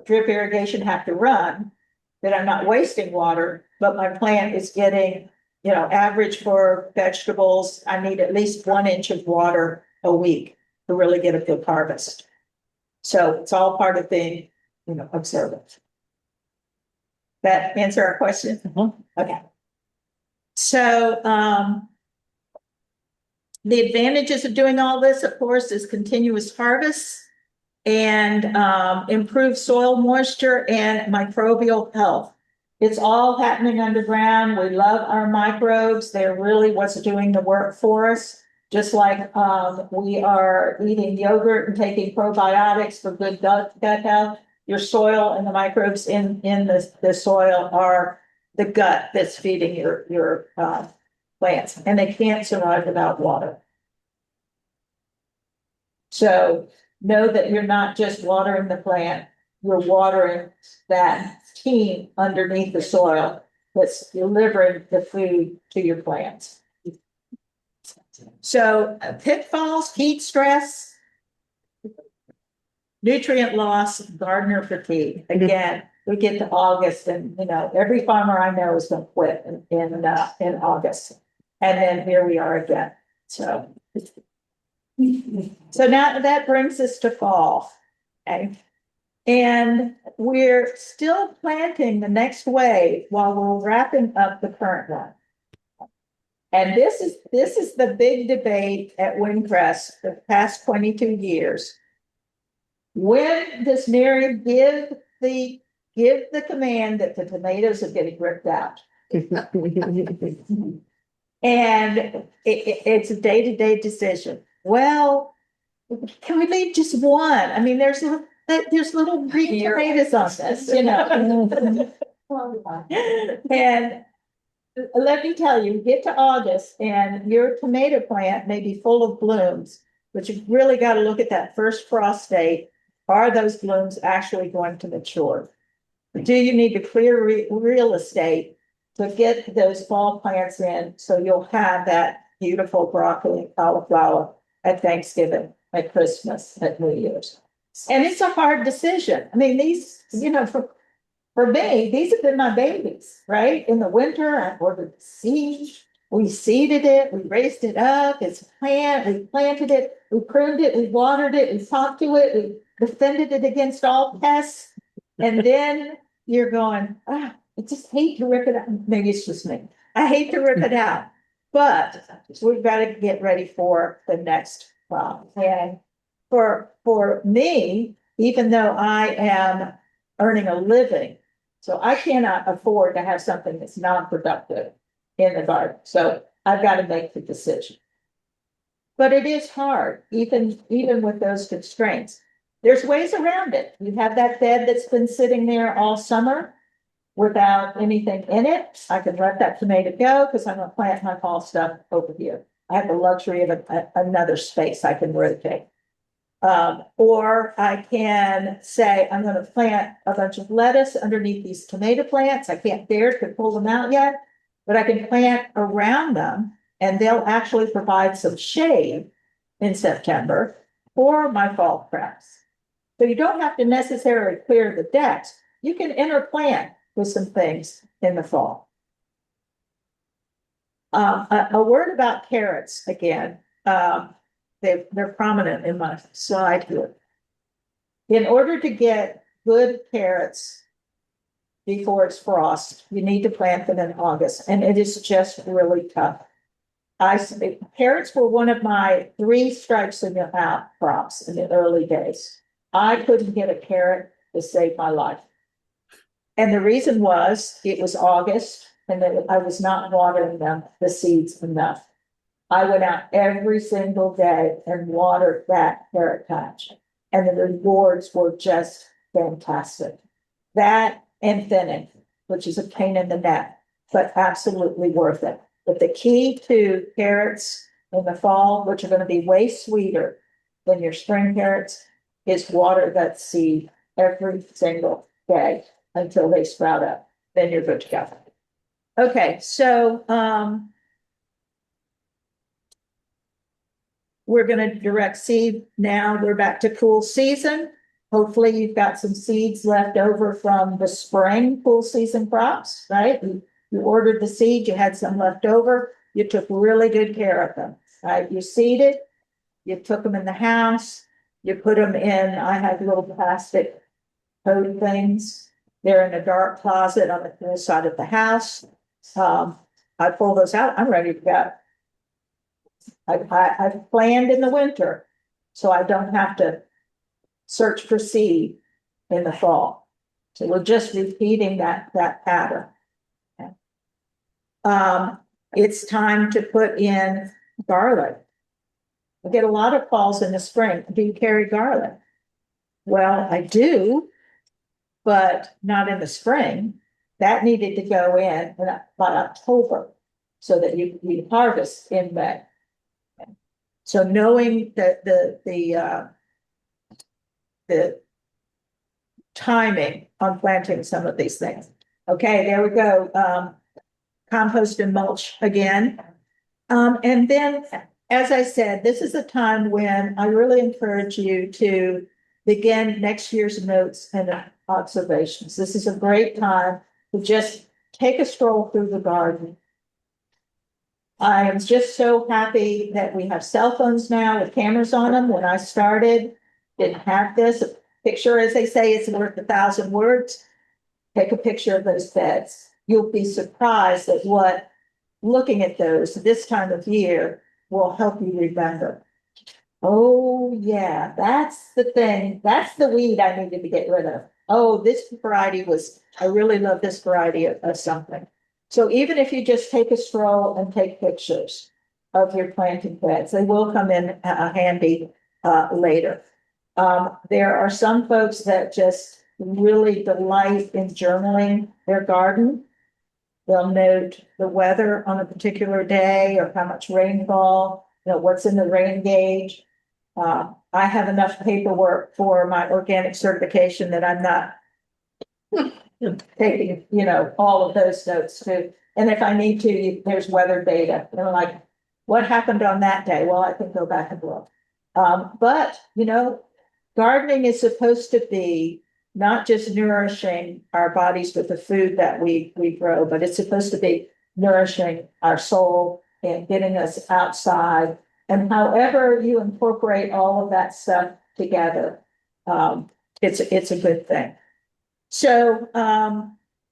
drip irrigation have to run that I'm not wasting water, but my plant is getting, average for vegetables, I need at least 1 inch of water a week to really get a good harvest. So it's all part of being, observant. That answer our question? Okay. So, the advantages of doing all this, of course, is continuous harvests and improved soil moisture and microbial health. It's all happening underground. We love our microbes. They're really what's doing the work for us. Just like we are eating yogurt and taking probiotics for good gut health, your soil and the microbes in the soil are the gut that's feeding your plants, and they can't survive without water. So know that you're not just watering the plant, you're watering that team underneath the soil that's delivering the food to your plants. So pitfalls, heat stress, nutrient loss, gardener fatigue. Again, we get to August and, every farmer I know is going to quit in August. And then here we are again. So now that brings us to fall. Okay. And we're still planting the next wave while we're wrapping up the current one. And this is the big debate at Windcrest the past 22 years. When does Mary give the command that the tomatoes are getting ripped out? And it's a day-to-day decision. Well, can we leave just one? I mean, there's little green tomatoes on this, And let me tell you, get to August and your tomato plant may be full of blooms, but you've really got to look at that first frost date. Are those blooms actually going to mature? Do you need to clear real estate to get those fall plants in so you'll have that beautiful broccoli and cauliflower at Thanksgiving, at Christmas, at New Year's? And it's a hard decision. I mean, these, for me, these have been my babies, right? In the winter, I ordered the seed. We seeded it, we raised it up, it's a plant, we planted it, we pruned it, we watered it, we talked to it, we defended it against all pests. And then you're going, I just hate to rip it out. Maybe it's just me. I hate to rip it out, but we've got to get ready for the next crop. And for me, even though I am earning a living, so I cannot afford to have something that's non-productive in the garden. So I've got to make the decision. But it is hard, even with those constraints. There's ways around it. You have that bed that's been sitting there all summer without anything in it. I can let that tomato go because I'm going to plant my fall stuff over here. I have the luxury of another space I can rotate. Or I can say, I'm gonna plant a bunch of lettuce underneath these tomato plants. I can't bear to pull them out yet, but I can plant around them and they'll actually provide some shade in September for my fall crops. So you don't have to necessarily clear the decks. You can interplant with some things in the fall. A word about carrots again. They're prominent in my slide here. In order to get good carrots before it's frost, you need to plant them in August, and it is just really tough. Carrots were one of my 3 strikes in the out crops in the early days. I couldn't get a carrot to save my life. And the reason was, it was August, and that I was not watering them, the seeds enough. I went out every single day and watered that carrot patch, and the rewards were just fantastic. That and thinning, which is a pain in the neck, but absolutely worth it. But the key to carrots in the fall, which are going to be way sweeter than your spring carrots, is water that seed every single day until they sprout up. Then you're good to go. Okay, so we're going to direct seed now. We're back to cool season. Hopefully you've got some seeds left over from the spring cool season crops, right? You ordered the seed, you had some left over, you took really good care of them, right? You seeded, you took them in the house, you put them in, I had little plastic coat things. They're in a dark closet on the side of the house. I pull those out, I'm ready to go. I've planned in the winter, so I don't have to search for seed in the fall. So we're just repeating that pattern. It's time to put in garlic. I get a lot of calls in the spring. Do you carry garlic? Well, I do, but not in the spring. That needed to go in by October so that you harvest in May. So knowing that the timing on planting some of these things. Okay, there we go. Compost and mulch again. And then, as I said, this is a time when I really encourage you to begin next year's notes and observations. This is a great time to just take a stroll through the garden. I am just so happy that we have cell phones now with cameras on them. When I started, didn't have this. A picture, as they say, is worth 1,000 words. Take a picture of those beds. You'll be surprised at what looking at those this time of year will help you remember. Oh, yeah, that's the thing. That's the weed I needed to get rid of. Oh, this variety I really love this variety of something. So even if you just take a stroll and take pictures of your planting beds, they will come in handy later. There are some folks that just really delight in journaling their garden. They'll note the weather on a particular day or how much rainfall, what's in the rain gauge. I have enough paperwork for my organic certification that I'm not taking, all of those notes too. And if I need to, there's weather data. Like, what happened on that day? Well, I can go back and look. But, gardening is supposed to be not just nourishing our bodies with the food that we grow, but it's supposed to be nourishing our soul and getting us outside. And however you incorporate all of that stuff together, it's a good thing. So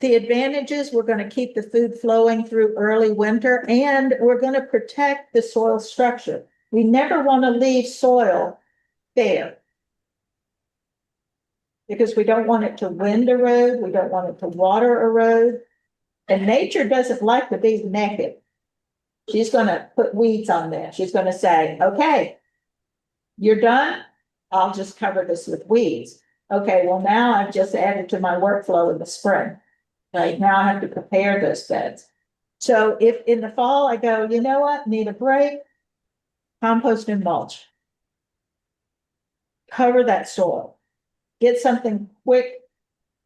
the advantages, we're going to keep the food flowing through early winter, and we're going to protect the soil structure. We never want to leave soil bare, because we don't want it to wind erode, we don't want it to water erode. And nature doesn't like to be naked. She's going to put weeds on there. She's going to say, okay, you're done. I'll just cover this with weeds. Okay, well, now I've just added to my workflow in the spring. Right now I have to prepare those beds. So if in the fall I go, you know what, need a break, compost and mulch. cover that soil. Get something quick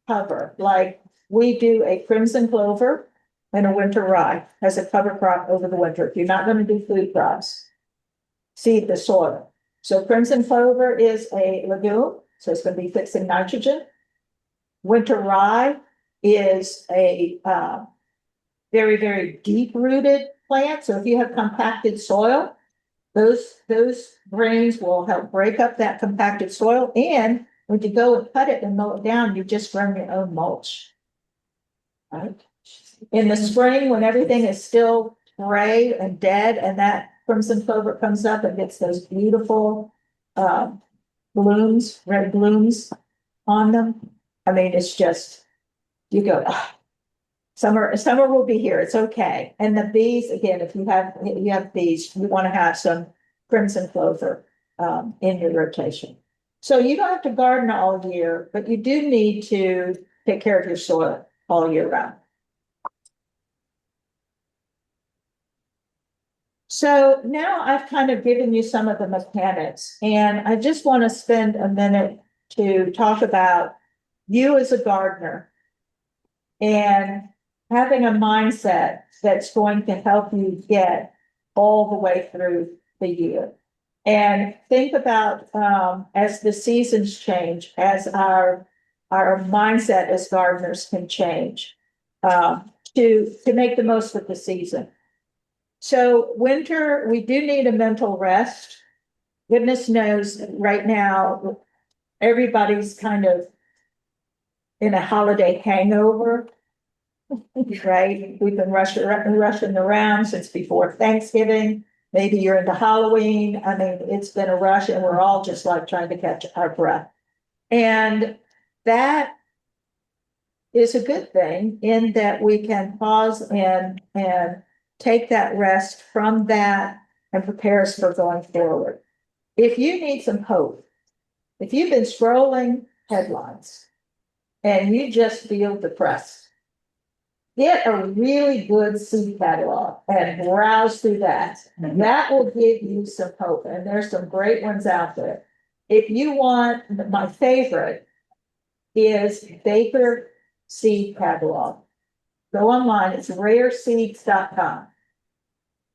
cover, like we do a crimson clover and a winter rye as a cover crop over the winter. If you're not gonna do food crops, seed the soil. So crimson clover is a legume, so it's gonna be fixing nitrogen. Winter rye is a very, very deep rooted plant. So if you have compacted soil, those grains will help break up that compacted soil. And when you go and cut it and mow it down, you just run your own mulch. Right? In the spring, when everything is still gray and dead, and that crimson clover comes up and gets those beautiful blooms, red blooms on them. I mean, it's just, you go, "Ah, summer will be here. It's okay." And the bees, again, if you have bees, you want to have some crimson clover in your rotation. So you don't have to garden all year, but you do need to take care of your soil all year round. So now I've kind of given you some of the mechanics, and I just want to spend a minute to talk about you as a gardener and having a mindset that's going to help you get all the way through the year. And think about as the seasons change, as our mindset as gardeners can change to make the most of the season. So winter, we do need a mental rest. Goodness knows right now, everybody's kind of in a holiday hangover, right? We've been rushing around since before Thanksgiving. Maybe you're into Halloween. I mean, it's been a rush and we're all just like trying to catch our breath. And that is a good thing in that we can pause and take that rest from that and prepare us for going forward. If you need some hope, if you've been scrolling headlines and you just feel depressed, get a really good seed catalog and browse through that. That will give you some hope. And there's some great ones out there. If you want, my favorite is Baker Seed Catalog. Go online, it's rareseeds.com.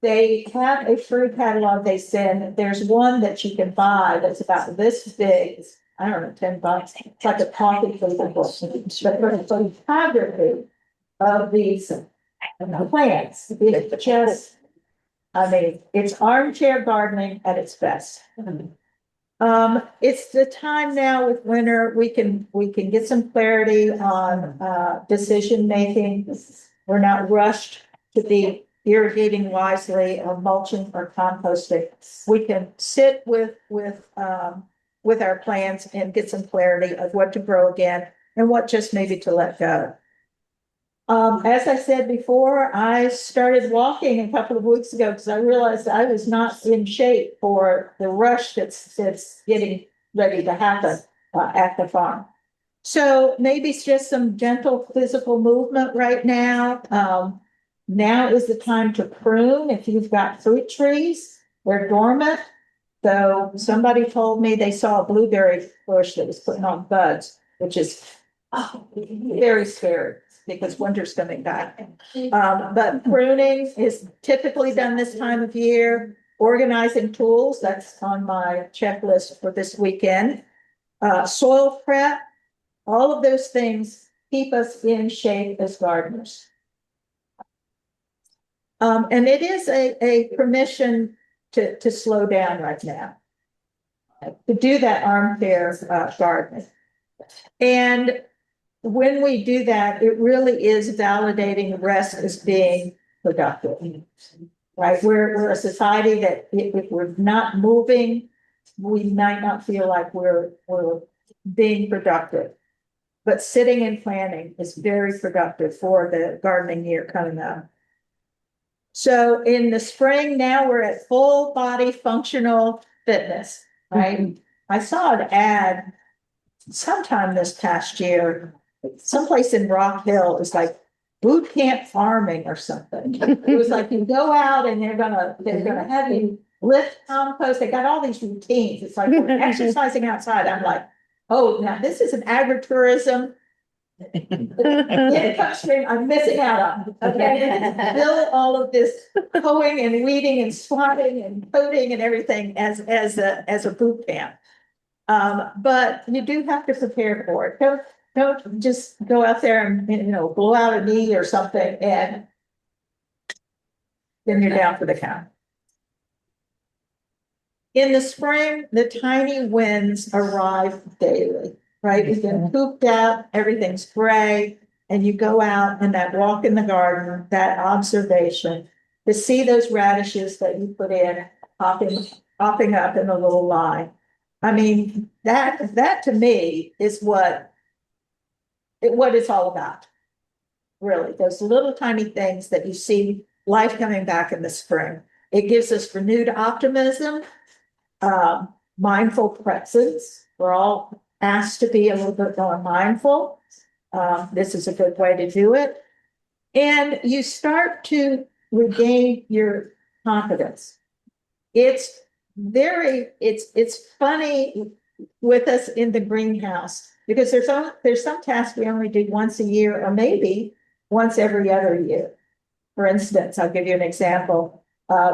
They have a free catalog they send. There's one that you can buy that's about this big. I don't know, $10. It's like a coffee flavor book. But for photography of these plants, it's just, I mean, it's armchair gardening at its best. It's the time now with winter, we can get some clarity on decision making. We're not rushed to be irrigating wisely or mulching or composting. We can sit with our plants and get some clarity of what to grow again and what just maybe to let go. As I said before, I started walking a couple of weeks ago because I realized I was not in shape for the rush that's getting ready to happen at the farm. So maybe it's just some gentle physical movement right now. Now is the time to prune. If you've got fruit trees, they're dormant. So somebody told me they saw a blueberry bush that was putting on buds, which is very scary because winter's coming back. But pruning is typically done this time of year. Organizing tools, that's on my checklist for this weekend. Soil prep, all of those things keep us in shape as gardeners. And it is a permission to slow down right now, to do that armchair gardening. And when we do that, it really is validating rest as being productive, right? We're a society that if we're not moving, we might not feel like we're being productive. But sitting and planning is very productive for the gardening year coming up. So in the spring, now we're at full body functional fitness, right? Mm-hmm. I saw an ad sometime this past year, someplace in Rock Hill, it's like boot camp farming or something. It was like you go out and they're gonna have you lift compost. They got all these routines. It's like we're exercising outside. I'm like, oh, now this is an agritourism income stream I'm missing out on. Okay, bill all of this hoeing and weeding and swatting and coating and everything as a boot camp. But you do have to prepare for it. Don't just go out there and, blow out a knee or something and then you're down for the count. In the spring, the tiny winds arrive daily, right? We've been pooped out, everything's gray, and you go out and that walk in the garden, that observation, to see those radishes that you put in, popping up in a little line. I mean, that to me is what it's all about. Really, those little tiny things that you see life coming back in the spring. It gives us renewed optimism, mindful presence. We're all asked to be a little bit more mindful. This is a good way to do it. And you start to regain your confidence. It's funny with us in the greenhouse because there's some tasks we only do once a year or maybe once every other year. For instance, I'll give you an example.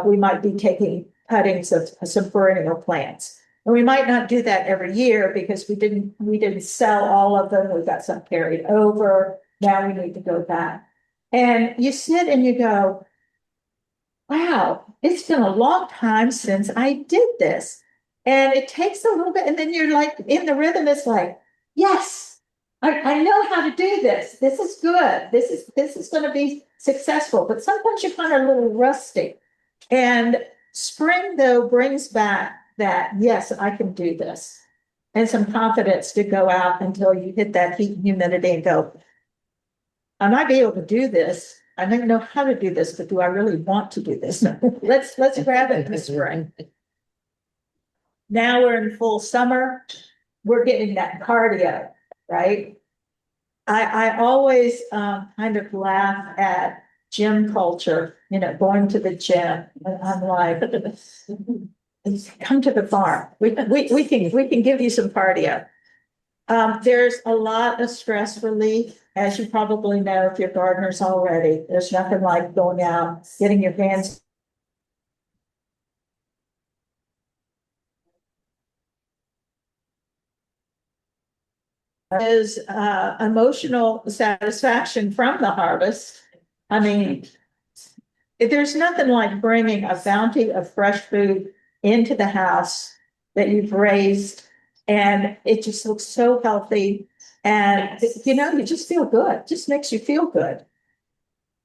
We might be taking cuttings of some perennial plants. And we might not do that every year because we didn't sell all of them. We've got some carried over. Now we need to go back. And you sit and you go, wow, it's been a long time since I did this. And it takes a little bit, and then you're like in the rhythm, it's like, yes, I know how to do this. This is good. This is going to be successful. But sometimes you're kind of a little rusty. And spring, though, brings back that, yes, I can do this. And some confidence to go out until you hit that heat and humidity and go, I might be able to do this. I don't know how to do this, but do I really want to do this? Let's grab it in the spring. Now we're in full summer. We're getting that cardio, right? I always kind of laugh at gym culture, going to the gym. And I'm like, come to the farm. We can give you some cardio. There's a lot of stress relief, as you probably know if you're gardeners already. There's nothing like going out, getting your hands. Is emotional satisfaction from the harvest. I mean, there's nothing like bringing a bounty of fresh food into the house that you've raised, and it just looks so healthy. And, you just feel good. It just makes you feel good.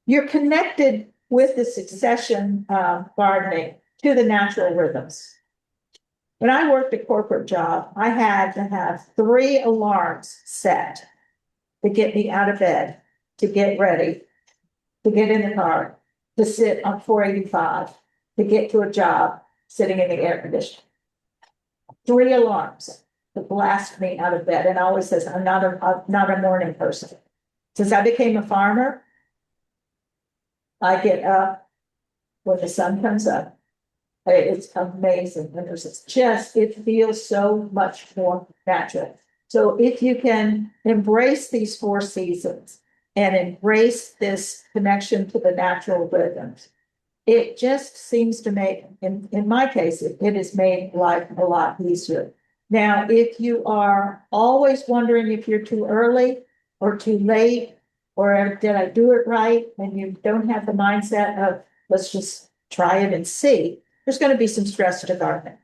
You're connected with the succession gardening to the natural rhythms. When I worked a corporate job, I had to have 3 alarms set to get me out of bed, to get ready, to get in the car, to sit on 485, to get to a job sitting in the air conditioning. 3 alarms to blast me out of bed. And I always says, I'm not a morning person. Since I became a farmer, I get up when the sun comes up. It's amazing. And it feels so much more natural. So if you can embrace these 4 seasons and embrace this connection to the natural rhythms, it just seems to make, in my case, it has made life a lot easier. Now, if you are always wondering if you're too early or too late, or did I do it right, and you don't have the mindset of let's just try it and see, there's going to be some stress to gardening.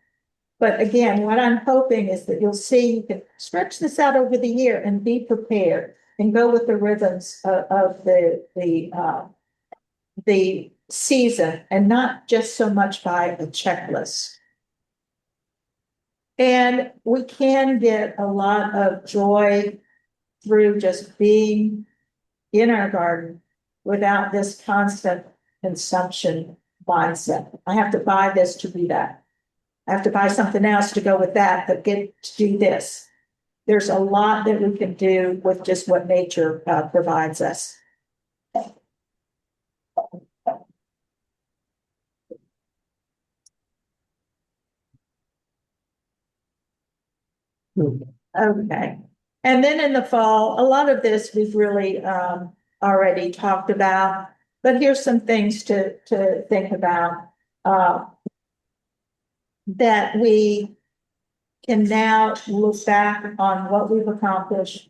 But again, what I'm hoping is that you'll see you can stretch this out over the year and be prepared and go with the rhythms of the season and not just so much by a checklist. And we can get a lot of joy through just being in our garden without this constant consumption mindset. I have to buy this to do that. I have to buy something else to go with that, but get to do this. There's a lot that we can do with just what nature provides us. Okay. And then in the fall, a lot of this we've really already talked about, but here's some things to think about. That we can now look back on what we've accomplished.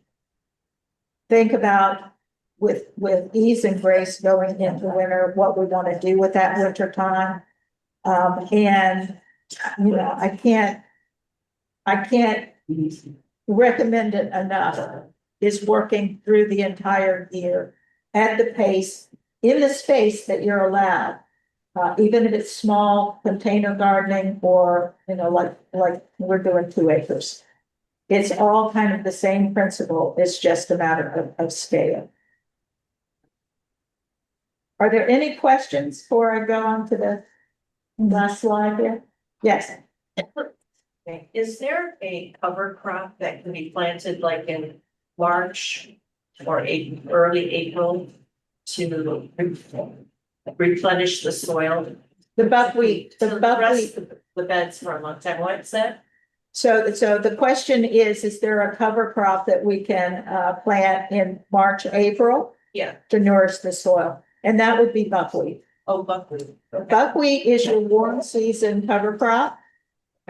Think about with ease and grace going into winter, what we want to do with that winter time. And, you know, I can't recommend it enough, is working through the entire year at the pace, in the space that you're allowed. Even if it's small container gardening or, you know, like we're doing 2 acres. It's all kind of the same principle. It's just a matter of scale. Are there any questions before I go on to the last slide here? Yes. Is there a cover crop that can be planted like in March or early April to replenish the soil? The buckwheat, To rest the beds for a long time. What's that? So the question is there a cover crop that we can plant in March, April Yeah. to nourish the soil? And that would be buckwheat. Oh, buckwheat. Buckwheat is your warm season cover crop.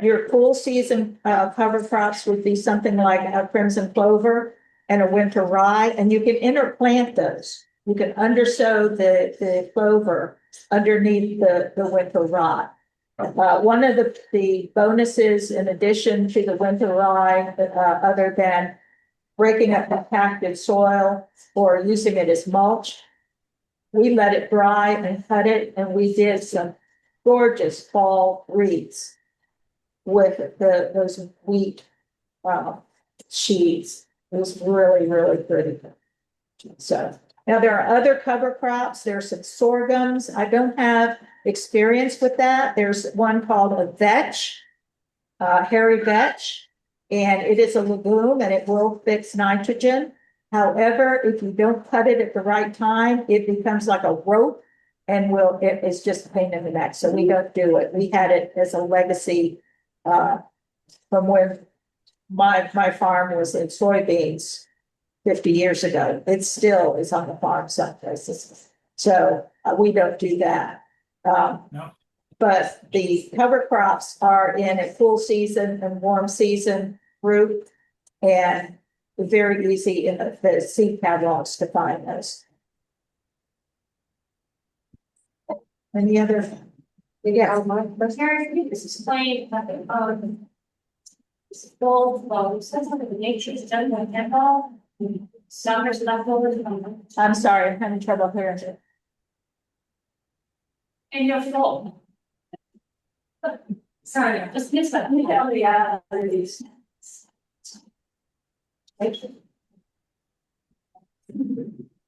Your cool season cover crops would be something like a crimson clover and a winter rye, and you can interplant those. You can undersow the clover underneath the winter rye. One of the bonuses in addition to the winter rye, other than breaking up compacted soil or using it as mulch, we let it dry and cut it, and we did some gorgeous fall wreaths with those wheat sheaves. It was really, really pretty. So now there are other cover crops. There's some sorghums. I don't have experience with that. There's one called a vetch, hairy vetch, and it is a legume and it will fix nitrogen. However, if you don't cut it at the right time, it becomes like a rope and it is just a pain in the neck. So we don't do it. We had it as a legacy from when my farm was in soybeans 50 years ago. It still is on the farm some places. So we don't do that. No. But the cover crops are in a cool season and warm season group, and very easy in the seed catalogs to find those. Any other? Yeah. But Karen, can you just explain, full flow, says something the nature is done by tempo, summer's leftovers. I'm sorry, I'm having trouble hearing you. And you're full. Sorry, I just missed that. Yeah.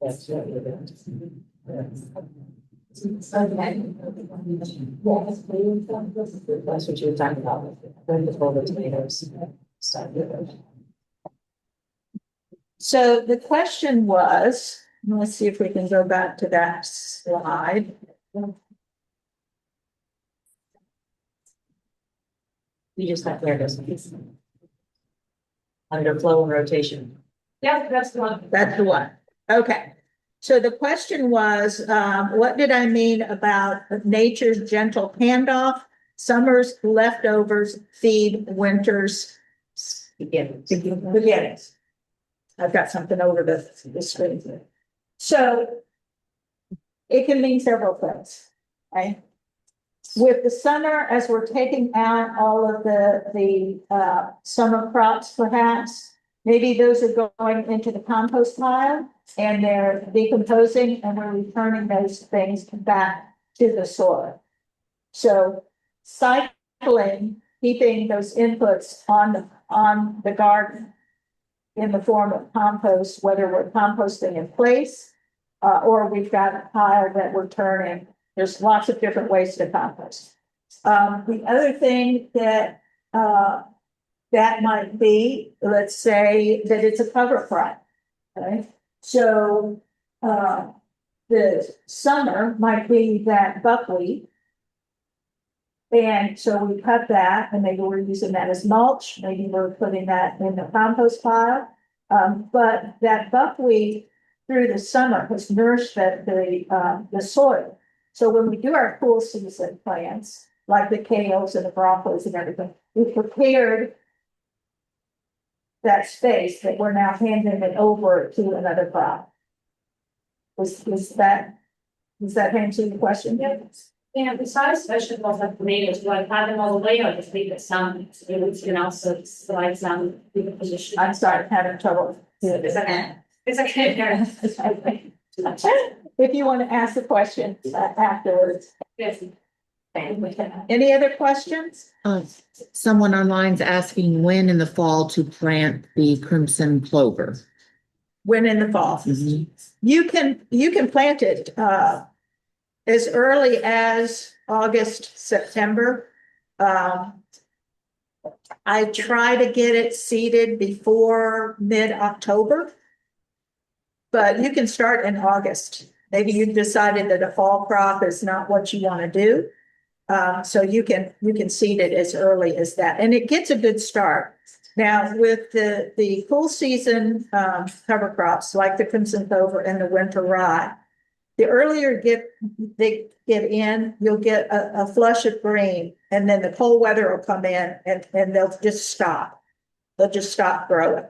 That's what you were talking about. The tomatoes. So the question was, let's see if we can go back to that slide. You just got there, doesn't it? Under flow and rotation. Yeah, that's the one. That's the one. Okay. So the question was, what did I mean about nature's gentle handoff? Summer's leftovers feed winter's beginnings. I've got something over the screen here. So it can mean several things, right? With the summer, as we're taking out all of the summer crops, perhaps, maybe those are going into the compost pile and they're decomposing and we're returning those things back to the soil. So cycling, keeping those inputs on the garden in the form of compost, whether we're composting in place or we've got a pile that we're turning. There's lots of different ways to compost. The other thing that might be, let's say that it's a cover crop, right? So the summer might be that buckwheat, And so we cut that and maybe we're using that as mulch, maybe we're putting that in the compost pile. But that buckwheat through the summer has nourished the soil. So when we do our cool season plants, like the kales and the broccolis and everything, we prepared that space that we're now handing it over to another crop. Was that, does that answer the question? Yes. And besides vegetables and tomatoes, like having all the way or just leave it some, you can also slide some in the position. I'm sorry, having trouble. It's okay. It's okay. If you want to ask the question afterwards. Yes. Any other questions? Someone online's asking when in the fall to plant the crimson clover. When in the fall? You can plant it, as early as August, September. I try to get it seeded before mid-October. But you can start in August. Maybe you've decided that a fall crop is not what you want to do. So you can seed it as early as that, and it gets a good start. Now, with the full season cover crops like the crimson clover and the winter rye, the earlier they get in, you'll get a flush of green, and then the cold weather will come in and they'll just stop. They'll just stop growing.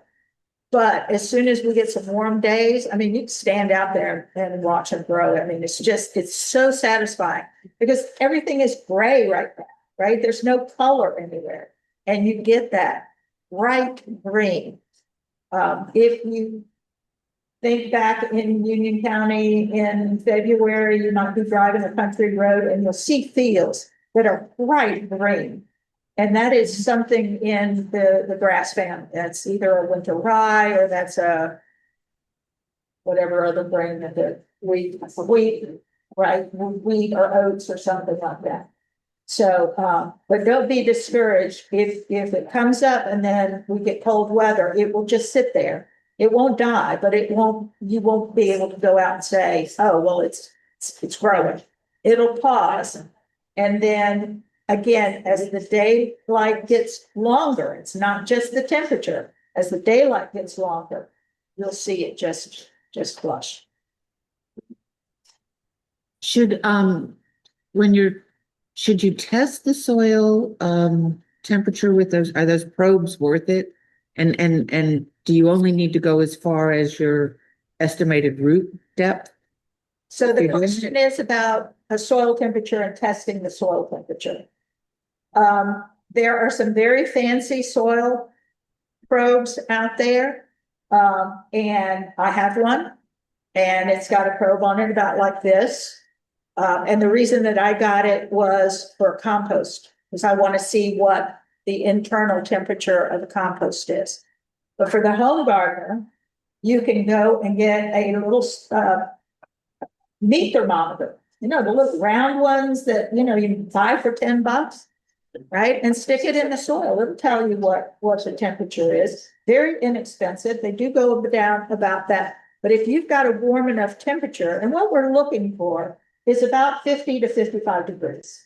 But as soon as we get some warm days, I mean, you can stand out there and watch them grow. I mean, it's so satisfying because everything is gray right now, right? There's no color anywhere. And you get that bright green. If you think back in Union County in February, you might be driving a country road and you'll see fields that are bright green. And that is something in the grass family. That's either a winter rye or that's a whatever other grain that the wheat, right? Wheat or oats or something like that. So, but don't be discouraged if it comes up and then we get cold weather, it will just sit there. It won't die, but you won't be able to go out and say, oh, well, it's growing. It'll pause. And then again, as the daylight gets longer, it's not just the temperature. As the daylight gets longer, you'll see it just flush. Should you test the soil temperature with those? Are those probes worth it? And do you only need to go as far as your estimated root depth? So the question is about a soil temperature and testing the soil temperature. There are some very fancy soil probes out there. And I have one and it's got a probe on it about like this. And the reason that I got it was for compost, because I want to see what the internal temperature of the compost is. But for the home gardener, you can go and get a little meat thermometer, the little round ones that, you can buy for $10, right? And stick it in the soil. It'll tell you what the temperature is. Very inexpensive. They do go down about that. But if you've got a warm enough temperature, and what we're looking for is about 50 to 55 degrees.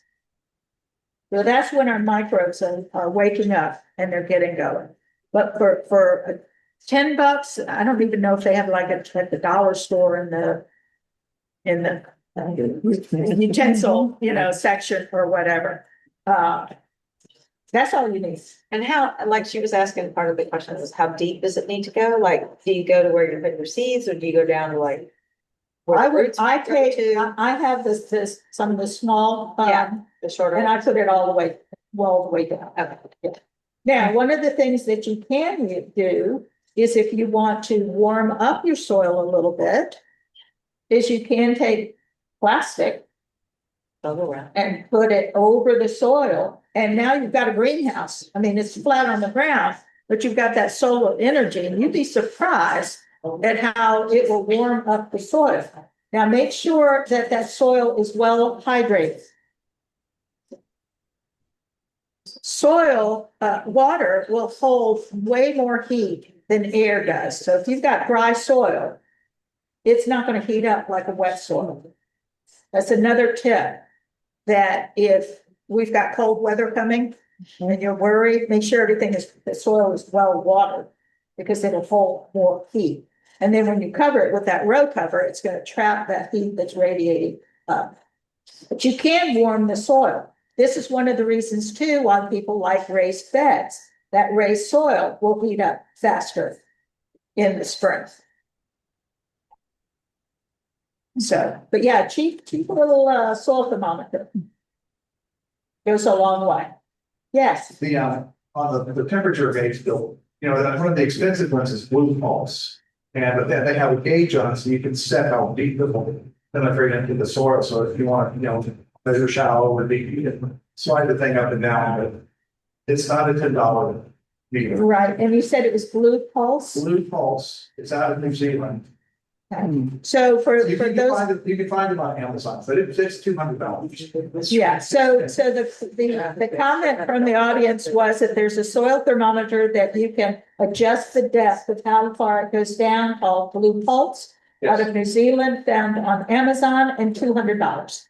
So that's when our microbes are waking up and they're getting going. But for $10, I don't even know if they have like at the dollar store in the utensil, section or whatever. That's all you need. And how, like she was asking, part of the question was how deep does it need to go? Like, do you go to where you're putting your seeds or do you go down to like? I have some of the small, the shorter. and I put it all the way down. Okay. Yeah. Now, one of the things that you can do is if you want to warm up your soil a little bit, is you can take plastic and put it over the soil. And now you've got a greenhouse. I mean, it's flat on the ground, but you've got that solar energy and you'd be surprised at how it will warm up the soil. Now, make sure that soil is well hydrated. Soil, water will hold way more heat than air does. So if you've got dry soil, it's not going to heat up like a wet soil. That's another tip, that if we've got cold weather coming and you're worried, make sure the soil is well watered because it'll hold more heat. And then when you cover it with that row cover, it's gonna trap that heat that's radiating up. But you can warm the soil. This is one of the reasons too why people like raised beds. That raised soil will heat up faster in the spring. So, but yeah, cheap little soil thermometer. Goes a long way. Yes, The, on the temperature gauge bill, you know, one of the expensive ones is Blue Pulse. And but then they have a gauge on it, so you can set how deep the penetrate into the soil. So if you want, you know, measure shallow or deep, you can slide the thing up and down, but it's not a $10 meter. right. And you said it was Blue Pulse? Blue Pulse, it's out of New Zealand. So for You can those. find it, you can find it on Amazon, but it's $200. Yeah, so the comment from the audience was that there's a soil thermometer that you can adjust the depth of how far it goes down, called Blue Pulse, out of New Zealand, found on Amazon, and $200.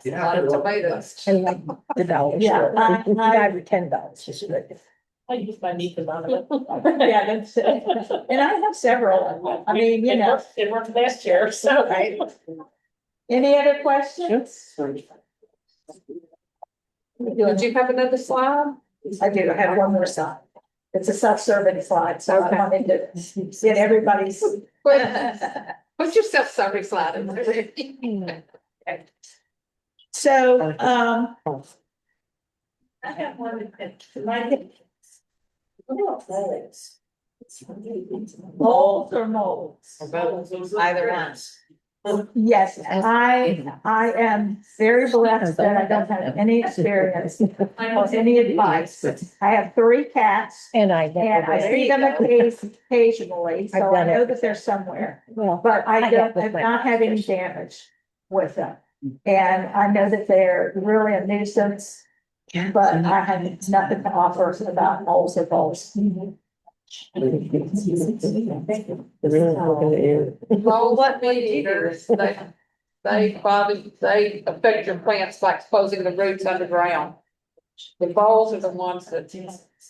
Yeah. Tomatoes. I like the dollars. Yeah, I- Five or $10. I use my niece about it. Yeah, that's it. And I have several. I mean, you know. It worked last year, so. Right. Any other questions? Did you have another slide? I do, I have one more slide. It's a self-serving slide, so I wanted to get everybody's. Put your self-serving slide in there. So, I have one. molds or molds? Either one. Yes, I am very blessed that I don't have any experience or any advice. I have 3 cats And I and I never, see them occasionally, so I've I done know it. that they're somewhere. well, But I I don't, have have with not had any damage with them. And I know that they're really a nuisance, but I have nothing to offer about moles or bulbs. Well, what meat eaters, they affect your plants by exposing the roots underground. The voles are the ones that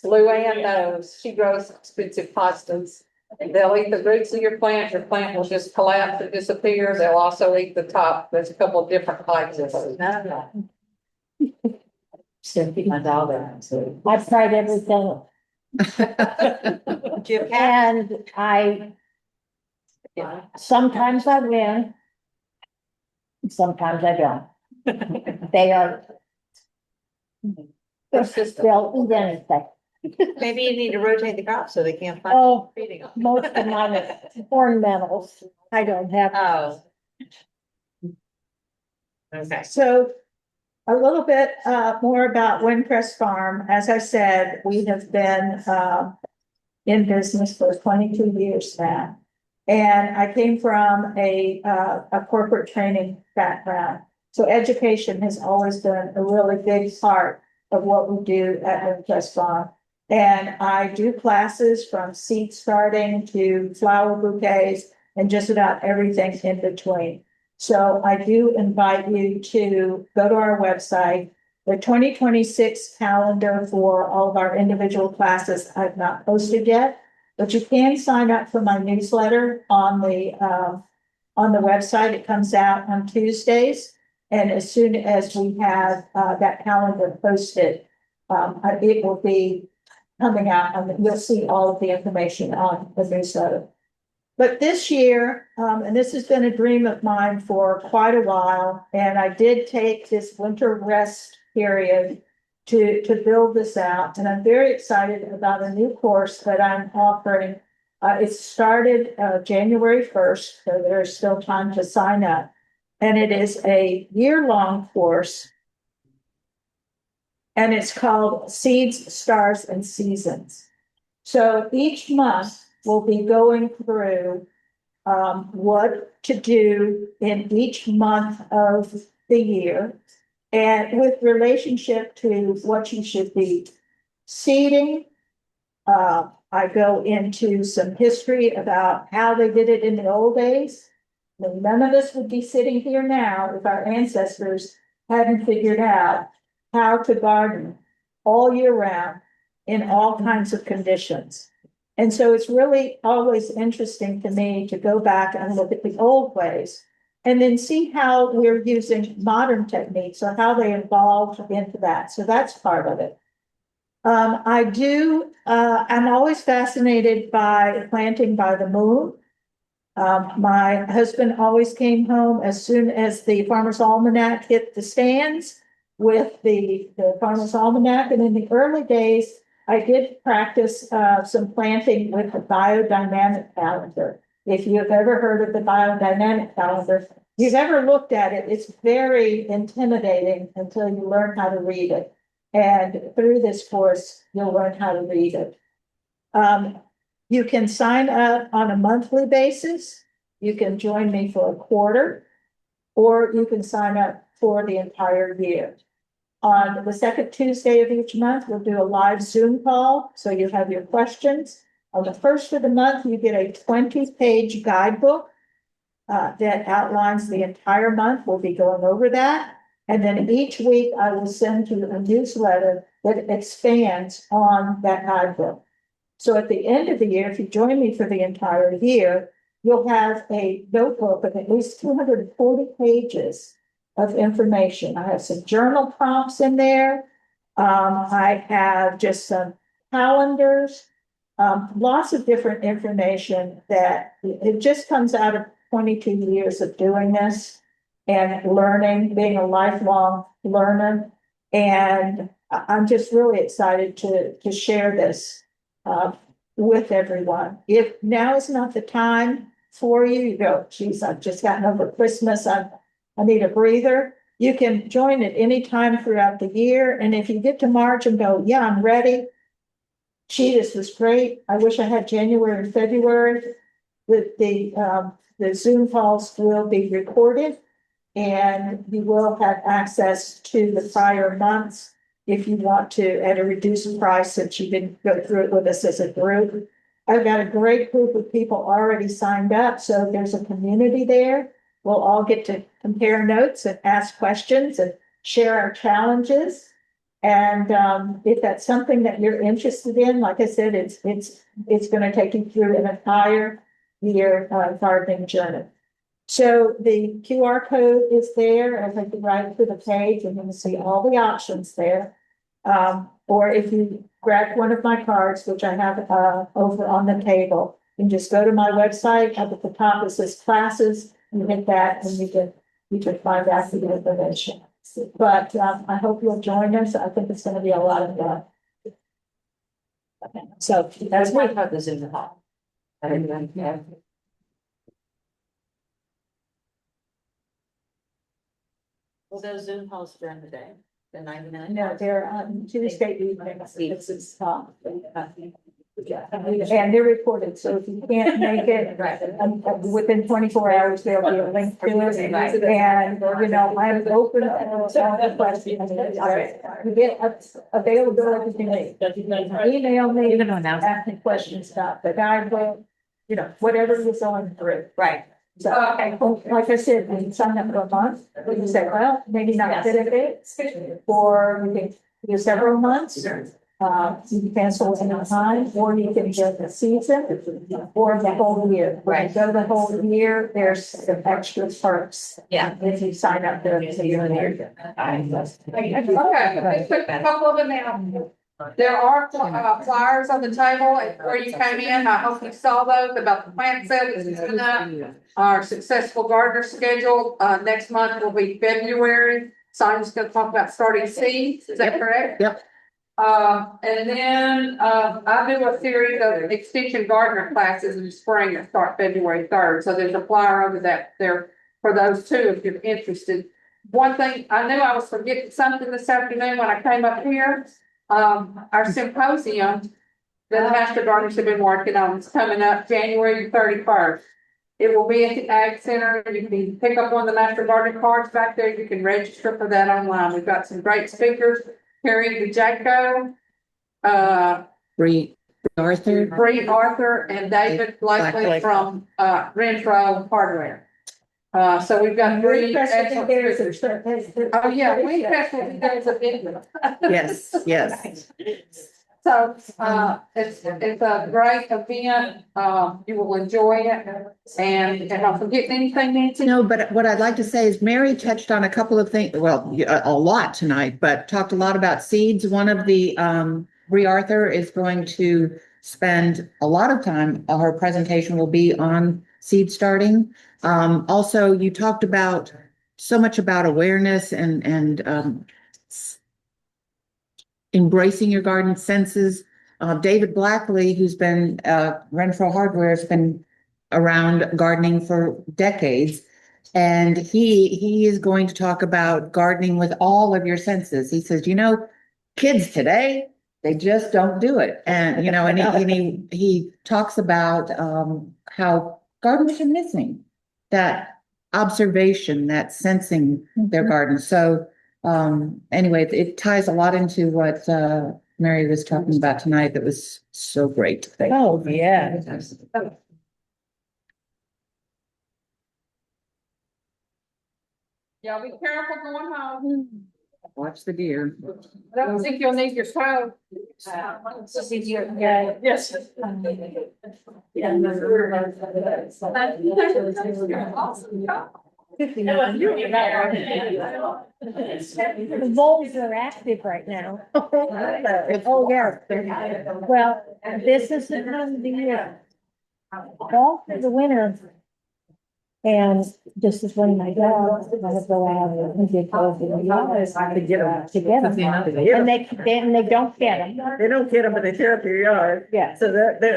Lou Ann knows, she grows expensive pastas. They'll eat the roots of your plant will just collapse and disappear, they'll also eat the top, there's a couple of different types of those. Still keep my dog around, so. I've tried everything Do you have cats? and sometimes I win. Sometimes I don't. They are. They'll eat anything. Maybe you need to rotate the crop so they can't find Oh, feeding them. most of mine are ornamentals. I don't have. Oh. Okay. So a little bit more about Windcrest Farm. As I said, we have been in business for 22 years now. And I came from a corporate training background. So education has always been a really big part of what we do at Windcrest Farm. And I do classes from seed starting to flower bouquets and just about everything in between. So I do invite you to go to our website. The 2026 calendar for all of our individual classes I've not posted yet, but you can sign up for my newsletter on the website. It comes out on Tuesdays. And as soon as we have that calendar posted, it will be coming out and you'll see all of the information on the newsletter. But this year, and this has been a dream of mine for quite a while, and I did take this winter rest period to build this out. And I'm very excited about a new course that I'm offering. It started January 1st, so there's still time to sign up. And it is a year-long course. And it's called Seeds, Stars, and Seasons. So each month we'll be going through what to do in each month of the year. And with relationship to what you should be seeding, I go into some history about how they did it in the old days. None of us would be sitting here now if our ancestors hadn't figured out how to garden all year round in all kinds of conditions. And so it's really always interesting to me to go back and look at the old ways and then see how we're using modern techniques or how they evolved into that. So that's part of it. I'm always fascinated by planting by the moon. My husband always came home as soon as the Farmer's Almanac hit the stands with the Farmer's Almanac. And in the early days, I did practice some planting with the biodynamic calendar. If you've ever heard of the biodynamic calendar, you've ever looked at it, it's very intimidating until you learn how to read it. And through this course, you'll learn how to read it. You can sign up on a monthly basis. You can join me for a quarter, or you can sign up for the entire year. On the second Tuesday of each month, we'll do a live Zoom call, so you have your questions. On the first of the month, you get a 20-page guidebook that outlines the entire month. We'll be going over that. And then each week, I will send you a newsletter that expands on that guidebook. So at the end of the year, if you join me for the entire year, you'll have a notebook of at least 240 pages of information. I have some journal prompts in there. I have just some calendars, lots of different information that it just comes out of 22 years of doing this and learning, being a lifelong learner. And I'm just really excited to share this with everyone. If now is not the time for you, you go, geez, I've just gotten over Christmas. I need a breather. You can join at any time throughout the year. And if you get to March and go, yeah, I'm ready. Gee, this was great. I wish I had January and February. The Zoom calls will be recorded and you will have access to the prior months if you want to at a reduced price since you didn't go through it with us as a group. I've got a great group of people already signed up, so there's a community there. We'll all get to compare notes and ask questions and share our challenges. And if that's something that you're interested in, like I said, it's going to take you through an entire year gardening journey. So the QR code is there, as I can right to the page, and you can see all the options there. Or if you grab one of my cards, which I have over on the table, and just go to my website. Up at the top it says classes. You hit that, and you can find out the information. But I hope you'll join us. I think it's going to be a lot of fun. Okay. So that's What about the Zoom call? Well, those Zoom calls during the day, the 99? No, they're on Tuesday evenings. This is and they're recorded, so if you can't make it, within 24 hours, there'll be a link to it. And, I'm open to all the questions. You get availability, you can email me, ask me questions about the guidebook, whatever you're going through. Right. So, like I said, when you sign up for a month, you say, well, maybe not fit a bit, or you can do several months. You can cancel any time, or you can get a season, or the whole year. When you go the whole year, there's some extra perks. Yeah. If you sign up for the year. Okay, let's put a couple of them now. There are flyers on the table where you came in. I hope you saw those about the plant sale that's coming up. Our successful gardener schedule, next month will be February. So I'm just gonna talk about starting seeds. Is that correct? Yep. And then, I do a series of extension gardener classes in the spring that start February 3rd. So there's a flyer over that there for those two if you're interested. One thing, I knew I was forgetting something this afternoon when I came up here. Our symposium that the Master Gardeners have been working on is coming up January 31st. It will be at the Ag Center. You can pick up one of the Master Gardener cards back there. You can register for that online. We've got some great speakers. Harry DeJaco, Bree Arthur. and David Blakely from Renfro Hardware. So we've got three Windcrest, I think excellent there's speakers. Oh, yeah, Windcrest will be there as a big one. Yes, yes. So, it's a great event, you will enjoy it, and if I'm forgetting anything, Nancy? No, but what I'd like to say is Mary touched on a couple of things, well, a lot tonight, but talked a lot about seeds. One of the, Bree Arthur is going to spend a lot of time, her presentation will be on seed starting. Also, you talked about so much about awareness and embracing your garden senses. David Blackley, who's been, Renfro Hardware, has been around gardening for decades. And he is going to talk about gardening with all of your senses. He says, kids today, they just don't do it. And, he talks about, how gardeners are missing that observation, that sensing their garden. So, anyway, it ties a lot into what, Mary was talking about tonight. That was so great. Thank you. Oh, yeah. Y'all be careful going home. Watch the deer. I don't think you'll need your phone. Yeah. Yes. The voles are active right now. Oh, yeah. Well, this is the time of the year. All through the winter. And this is when my dogs are gonna go out and get those in the yard. To get them. To get them. And they don't get them. They don't get them, but they tear up your yard. Yeah. So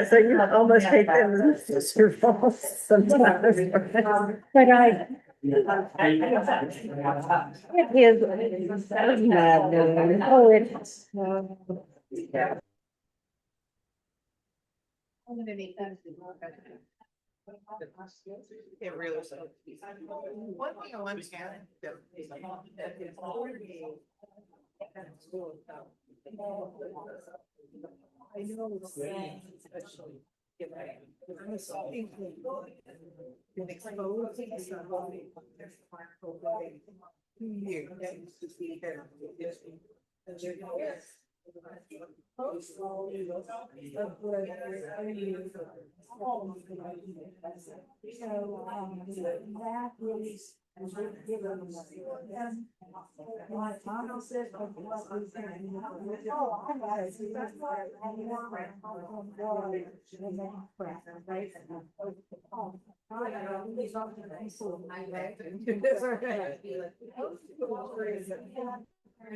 so you almost take them as your fault sometimes. But it is. Oh, it's. It really is. One thing I want to add. I know it's especially. Been exposed to somebody.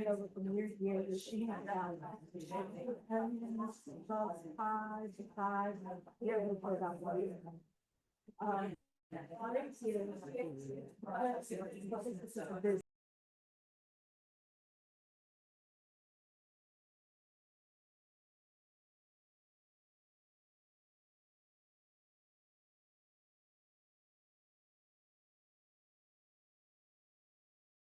Over from year to year, she had five, yeah, before that one.